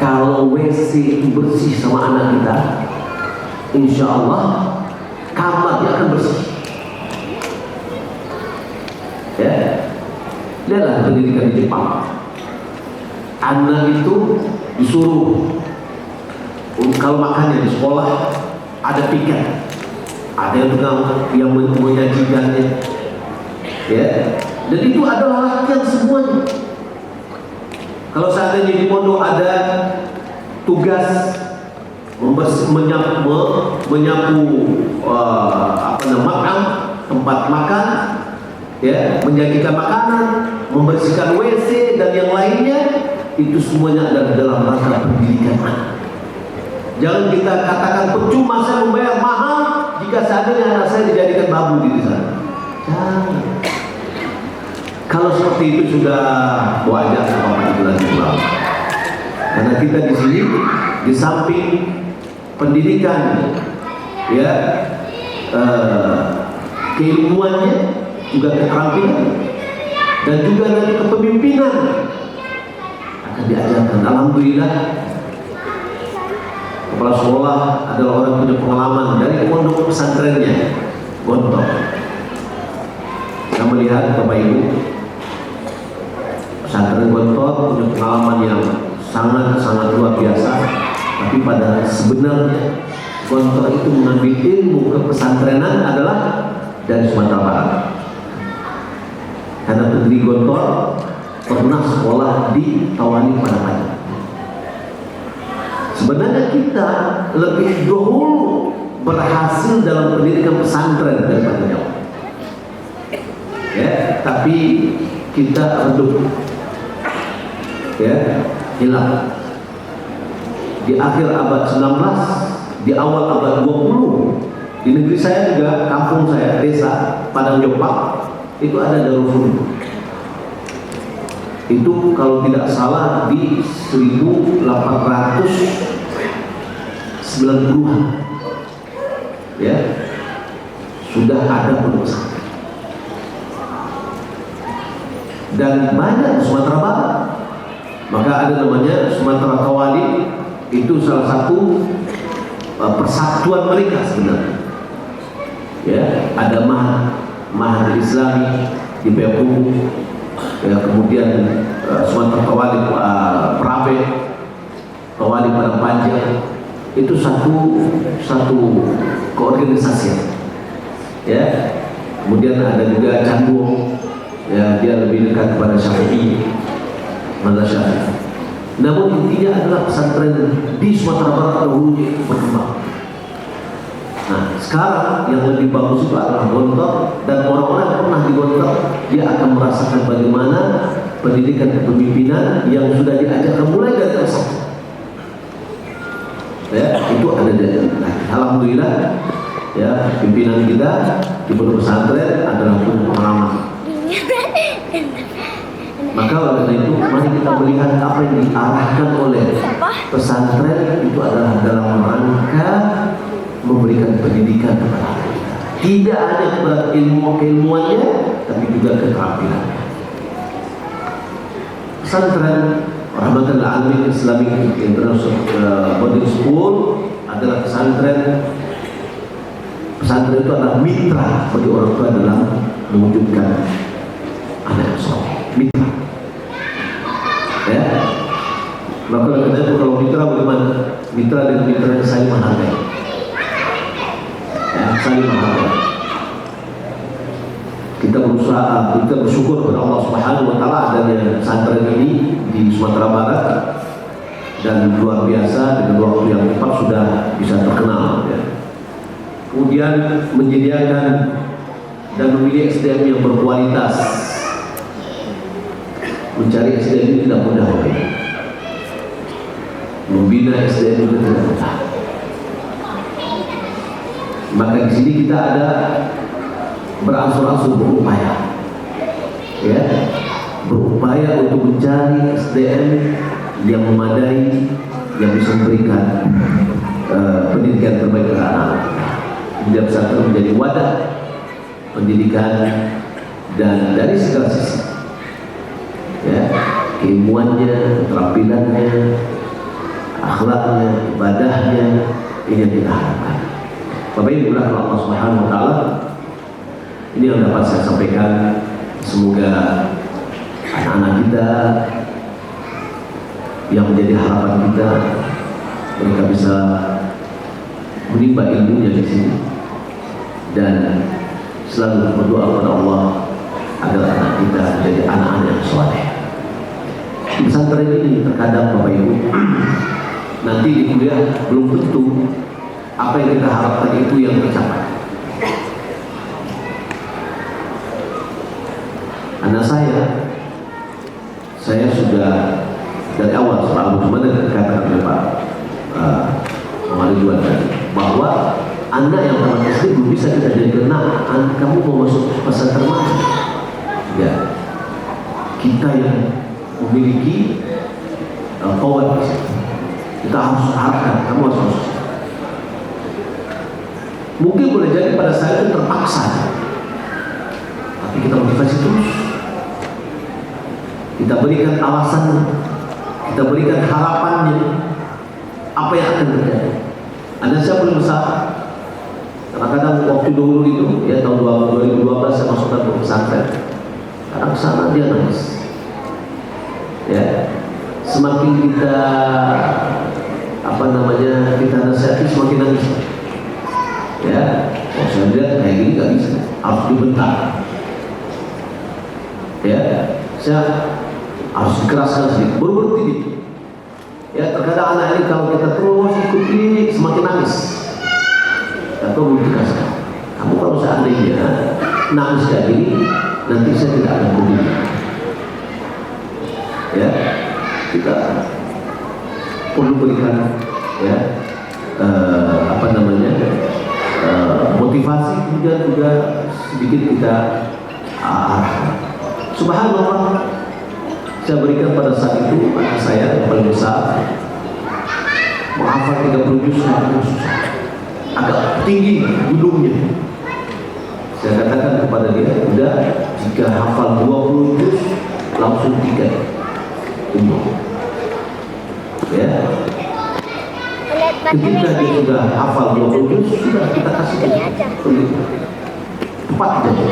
Kalau WC itu bersih sama anak kita, insya Allah kamarnya akan bersih. Ya, lihatlah pendidikan di Jepang. Anak itu disuruh kalau makannya di sekolah ada piket, ada yang tukang yang menyajikannya, ya. Dan itu adalah latihan semuanya. Kalau seandainya di pondok ada tugas menyapu tempat makan, ya, menyajikan makanan, membersihkan WC dan yang lainnya, itu semuanya adalah dalam rangka pendidikan anak. Jangan kita katakan percuma saya membayar mahal jika seandainya anak saya dijadikan babu di sana. Jangan. Kalau seperti itu sudah wajar Bapak Ibu dan Ibu. Karena kita di sini di samping pendidikan, ya, keilmuannya, juga keterampilan, dan juga nanti kepemimpinan akan diajarkan. Alhamdulillah, kepala sekolah adalah orang punya pengalaman dari pondok pesantrennya Gontor. Saya melihat Bapak Ibu, pesantren Gontor punya pengalaman yang sangat luar biasa. Tapi pada sebenarnya Gontor itu mengambil ilmu kepesantrenan adalah dari Sumatera Barat. Karena pendiri Gontor pernah sekolah di Tawani pada Pajak. Sebenarnya kita lebih dahulu berhasil dalam pendidikan pesantren daripada Jawa. Ya, tapi kita redup, ya, hilang. Di akhir abad 19, di awal abad 20, di negeri saya juga, kampung saya, desa Padang Jopak, itu ada Darul Funun. Itu kalau tidak salah di 1890-an, ya, sudah ada pondok pesantren. Dan banyak di Sumatera Barat. Maka ada namanya Sumatera Kawali, itu salah satu persatuan mereka sebenarnya. Ya, ada Mahad Islami di Bepung, ya, kemudian Sumatera Kawali Prabe, Kawali Padang Panjang, itu satu keorganisasian. Ya, kemudian ada juga Canggung, ya, dia lebih dekat kepada Syafi'i, mazhab Syafi'i. Namun intinya adalah pesantren di Sumatera Barat dahulunya itu berkembang. Nah, sekarang yang lebih bagus itu adalah Gontor, dan orang-orang yang pernah di Gontor, dia akan merasakan bagaimana pendidikan kepemimpinan yang sudah diajarkan mulai dari asal. Ya, itu ada di. Nah, alhamdulillah, ya, pimpinan kita di pondok pesantren adalah punya pengalaman. Maka oleh itu mari kita melihat apa yang diarahkan oleh pesantren itu adalah dalam rangka memberikan pendidikan kepada kita. Tidak hanya kepada keilmuannya, tapi juga keterampilannya. Pesantren Rahmatan lil Alamin Islamic International Boarding School adalah pesantren itu adalah mitra bagi orang tua dalam mewujudkan anak yang soleh. Mitra, ya. Maka katanya kalau mitra bagaimana? Mitra dengan mitra saling menghargai, ya, saling menghargai. Kita berusaha, kita bersyukur kepada Allah Subhanahu Wa Taala adanya pesantren ini di Sumatera Barat, dan luar biasa dengan waktu yang cepat sudah bisa terkenal. Ya. Kemudian menyediakan dan memilih SDM yang berkualitas. Mencari SDM itu tidak mudah, membina SDM itu tidak mudah. Maka di sini kita ada beransur-ansur berupaya, ya, berupaya untuk mencari SDM yang memadai, yang bisa memberikan pendidikan terbaik kepada anak. Menjadi satu menjadi wadah pendidikan dan dari segala sisi, ya, keilmuannya, keterampilannya, akhlaknya, ibadahnya, ini yang kita harapkan. Bapak Ibu Allah Subhanahu Wa Taala, ini yang dapat saya sampaikan. Semoga anak-anak kita yang menjadi harapan kita, mereka bisa menimba ilmunya di sini dan selalu berdoa kepada Allah agar anak kita menjadi anak-anak yang saleh. Di pesantren ini terkadang Bapak Ibu, nanti di kuliah belum tentu apa yang kita harapkan itu yang tercapai. Anak saya sudah dari awal selalu kemana dikatakan oleh Pak Ridwan tadi, bahwa anak yang tamat SD belum bisa kita jadi nak, kamu mau masuk pesantren mana? Ya, kita yang memiliki power, kita harus arahkan, kamu harus masuk. Mungkin boleh jadi pada saat itu terpaksa, tapi kita motivasi terus. Kita berikan alasannya, kita berikan harapannya, apa yang akan terjadi. Ada saya belum besar, kadang-kadang waktu dulu itu, ya tahun 2012 saya masukkan ke pesantren. Kadang kesana dia nangis. Ya, semakin kita kita nasihati semakin nangis. Ya, kalau saya lihat kayak gini nggak bisa, harus dibentak. Ya, saya harus dikeraskan sedikit, baru berhenti. Ya, terkadang anak ini kalau kita terus ikuti semakin nangis. Atau belum dikeraskan. Kamu kalau seandainya nangis kayak gini, nanti saya tidak akan begini. Ya, kita perlu berikan, ya, motivasi, juga sedikit kita arahkan. Subhanallah, saya berikan pada saat itu anak saya yang paling besar menghafal 30 juz susah, agak tinggi gunungnya. Saya katakan kepada dia, udah, jika hafal 20 juz langsung tiket umur. Ya, ketika dia sudah hafal 20 juz, sudah kita kasih tepat aja.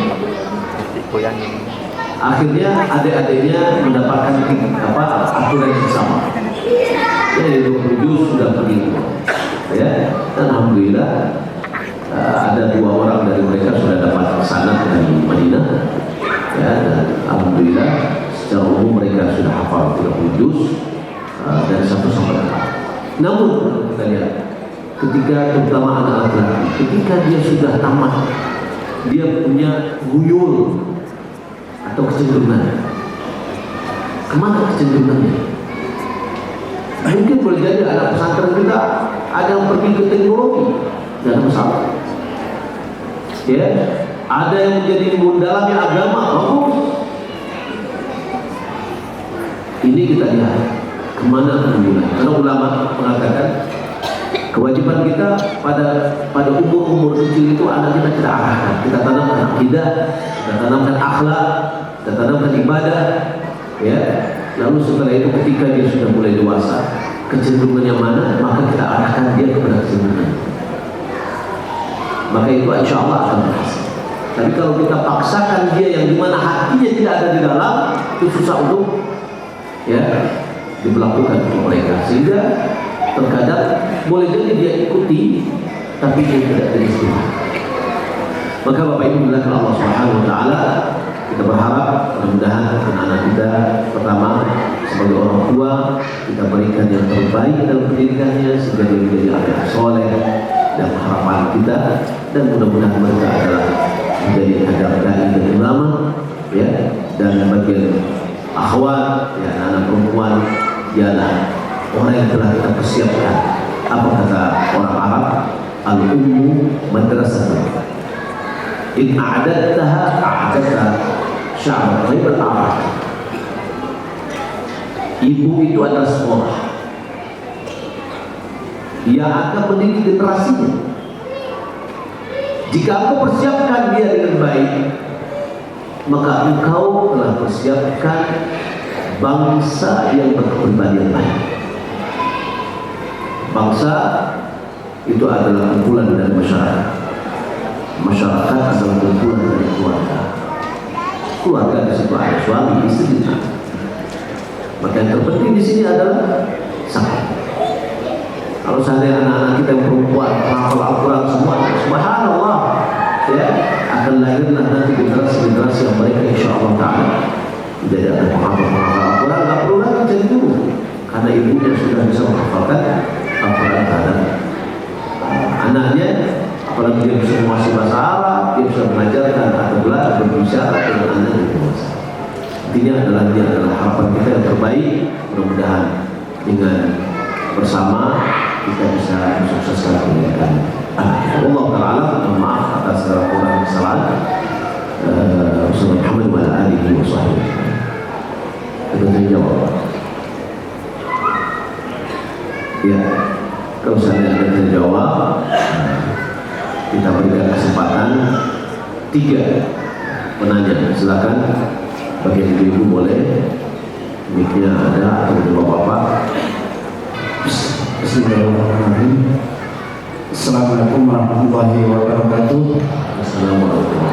Akhirnya adik-adiknya mendapatkan aturan yang sama. Ya, 20 juz sudah pergi. Ya, dan alhamdulillah ada 2 orang dari mereka sudah dapat sanad dari Madinah. Ya, dan alhamdulillah secara umum mereka sudah hafal 30 juz dari 1 sampai 4. Namun kita lihat, ketika terutama anak laki-laki, ketika dia sudah tamat, dia punya guyul atau kecenderungan. Kemana kecenderungannya? Mungkin boleh jadi anak pesantren kita ada yang pergi ke teknologi, tidak ada masalah. Ya, ada yang menjadi mendalami agama, bagus. Ini kita lihat kemana kemudian. Karena ulama mengatakan kewajiban kita pada umur kecil itu anak kita kita arahkan, kita tanamkan akidah, kita tanamkan akhlak, kita tanamkan ibadah, ya. Lalu setelah itu ketika dia sudah mulai dewasa, kecenderungannya mana, maka kita arahkan dia kepada kecenderungan. Maka itu insya Allah akan berhasil. Tapi kalau kita paksakan dia yang dimana hatinya tidak ada di dalam, itu susah untuk, ya, diberlakukan untuk mereka, sehingga terkadang boleh jadi dia ikuti tapi dia tidak teristimewa. Maka Bapak Ibu mulakan Allah Subhanahu Wa Taala, kita berharap mudah-mudahan anak-anak kita pertama sebagai orang tua kita berikan yang terbaik dalam pendidikannya sehingga dia menjadi anak soleh dan harapan kita, dan mudah-mudahan mereka adalah menjadi adab dai dan ulama, ya. Dan bagian akhwat, ya, anak perempuan ialah orang yang telah kita persiapkan. Apa kata orang Arab? Al-ummu madrasatun. In a'dadtaha a'dadta sya'ban ghaibal a'rab. Ibu itu adalah sekolah yang akan mendidik generasinya. Jika engkau persiapkan dia dengan baik, maka engkau telah persiapkan bangsa yang berkepribadian baik. Bangsa itu adalah kumpulan dari masyarakat. Masyarakat adalah kumpulan dari keluarga. Keluarga di situ ada suami, istri. Maka yang terpenting di sini adalah sahabat. Kalau seandainya anak-anak kita yang perempuan hafal Al-Quran semua, subhanallah, ya, akan lahirlah nanti generasi yang mereka insya Allah Ta'ala menjadi anak penghafal Al-Quran. Tidak perlu lagi jadi guru, karena ibunya sudah bisa menghafalkan Al-Quran terhadap anaknya. Apalagi dia bisa menguasai bahasa Arab, dia bisa mengajarkan atau belajar berbicara dengan anak yang dewasa. Intinya dia adalah harapan kita yang terbaik. Mudah-mudahan dengan bersama kita bisa mensukseskan pendidikan. Allah Ta'ala, maaf atas segala kurang kesalahan. Rasulullah Muhammad wa alihi wa sahbihi. Kita jawab. Ya, kalau saya ada terjawab, kita berikan kesempatan 3 penanya. Silakan bagian ibu-ibu boleh, mic-nya ada atau bapak-bapak. Bismillahirrahmanirrahim. Assalamualaikum warahmatullahi wabarakatuh. Assalamualaikum.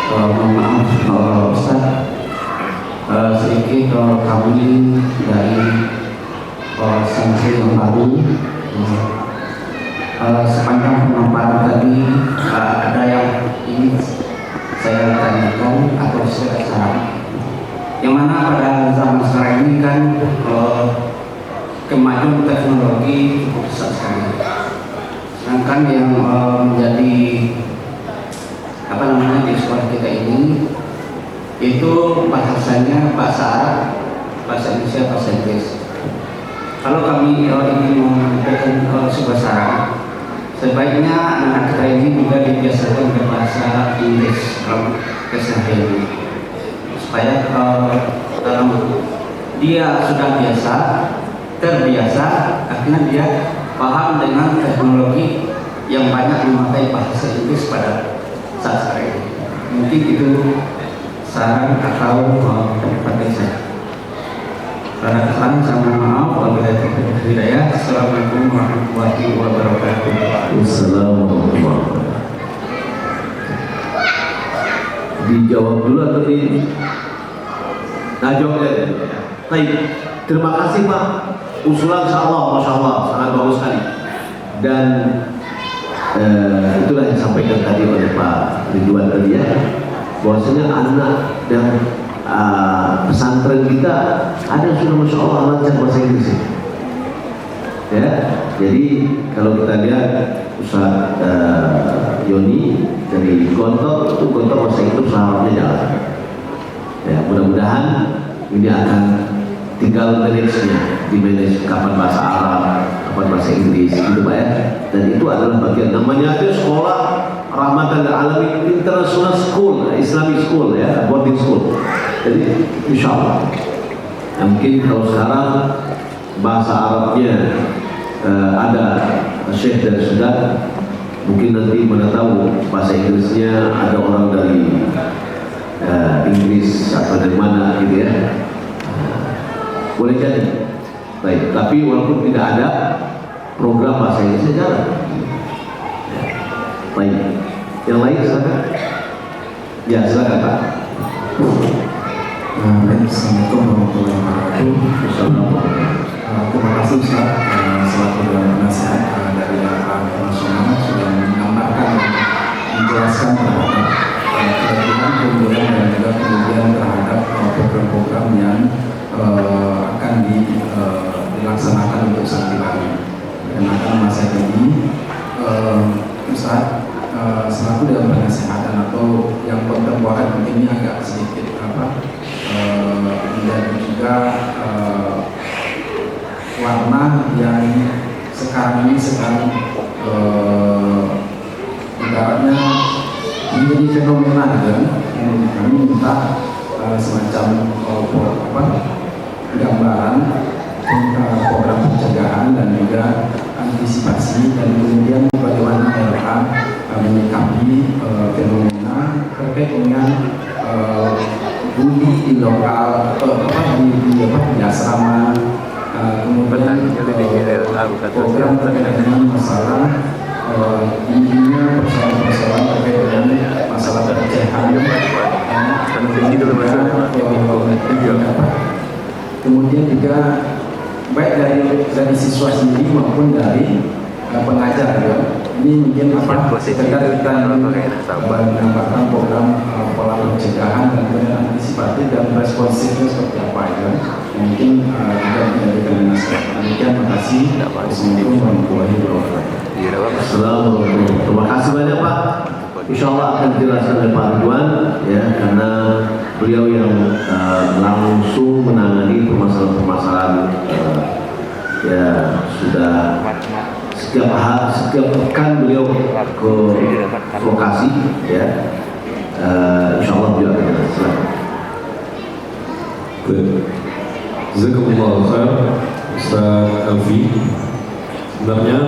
Mohon maaf Ustaz, sedikit kami dari sanksi yang baru. Sepanjang pemaparan tadi ada yang ingin saya tanyakan atau saya saran, yang mana pada zaman sekarang ini kan kemajuan teknologi cukup besar sekali. Sedangkan yang menjadi di sekolah kita ini itu bahasanya bahasa Arab, bahasa Indonesia, bahasa Inggris. Kalau kami ingin memberikan sebuah saran, sebaiknya anak kita ini juga dibiasakan berbahasa Inggris dalam keseharian, supaya dalam dia sudah terbiasa, akhirnya dia paham dengan teknologi yang banyak memakai bahasa Inggris pada saat sekarang ini. Mungkin itu saran atau pendapat saya. Karena kesalahan sama maaf, wabillahi hidayah. Assalamualaikum warahmatullahi wabarakatuh. Wassalamualaikum warahmatullahi wabarakatuh. Dijawab dulu atau di? Nah, jawabnya. Baik, terima kasih Pak. Usulan insyaallah, masya Allah, sangat bagus sekali. Dan itulah yang disampaikan tadi oleh Pak Ridwan tadi, ya, bahwasanya anak dan pesantren kita ada yang sudah masya Allah lancar bahasa Inggris, ya. Jadi kalau kita lihat Ustaz Yoni dari Gontor, itu Gontor bahasa Inggris sahabatnya jalan. Ya, mudah-mudahan ini akan tinggal manage-nya, di manage kapan bahasa Arab, kapan bahasa Inggris, gitu Pak, ya. Dan itu adalah bagian, namanya aja sekolah Rahmatan lil Alamin International School, Islamic School, ya, boarding school. Jadi insya Allah, mungkin kalau sekarang bahasa Arabnya ada Syekh dari Sudan, mungkin nanti mana tahu bahasa Inggrisnya ada orang dari Inggris atau dari mana, gitu ya. Boleh jadi. Baik, tapi walaupun tidak ada program bahasa Inggris jalan. Baik, yang lain silakan. Ya, silakan Pak. Assalamualaikum warahmatullahi wabarakatuh. Terima kasih Ustaz selaku nasihat dari nasional sudah menggambarkan menjelaskan terhadap kelebihan keunggulan dan juga kemudian terhadap program-program yang akan dilaksanakan untuk Santiwari. Perkenalkan nama saya Dedi. Ustaz selaku dalam penasihatan atau yang kontemporer mungkin ini agak sedikit menjadi juga warna yang sekarang ini sedang ibaratnya menjadi fenomena kan. Kami minta semacam gambaran tentang program pencegahan dan juga antisipasi dan kemudian bagaimana LH menyikapi fenomena terkait dengan bully di lokal di asrama, kemudian program terkait dengan masalah intinya persoalan-persoalan terkait dengan masalah pelecehan, kemudian juga baik dari siswa sendiri maupun dari pengajar ya. Ini mungkin sekedar kita menambahkan program pola pencegahan dan kemudian antisipatif dan responsifnya seperti apa ya. Mungkin juga menjadikan nasihat. Demikian, terima kasih. Assalamualaikum warahmatullahi wabarakatuh. Assalamualaikum. Terima kasih banyak Pak. Insya Allah akan dijelaskan oleh Pak Ridwan ya, karena beliau yang langsung menangani permasalahan-permasalahan ya sudah setiap pekan beliau ke lokasi ya. Insya Allah beliau akan jelaskan. Jazakumullah khair Ustaz Alfi. Sebenarnya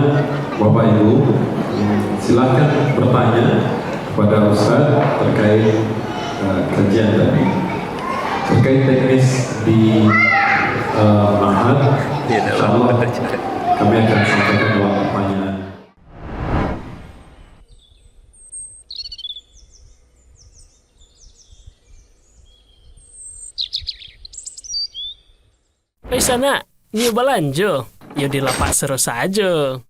Bapak Ibu silakan bertanya kepada Ustaz terkait kajian tadi, terkait teknis di Ma'had. Insyaallah kami akan sampaikan jawab pertanyaan. Sana, nyoba lanjut. Yuk di lapak seru saja.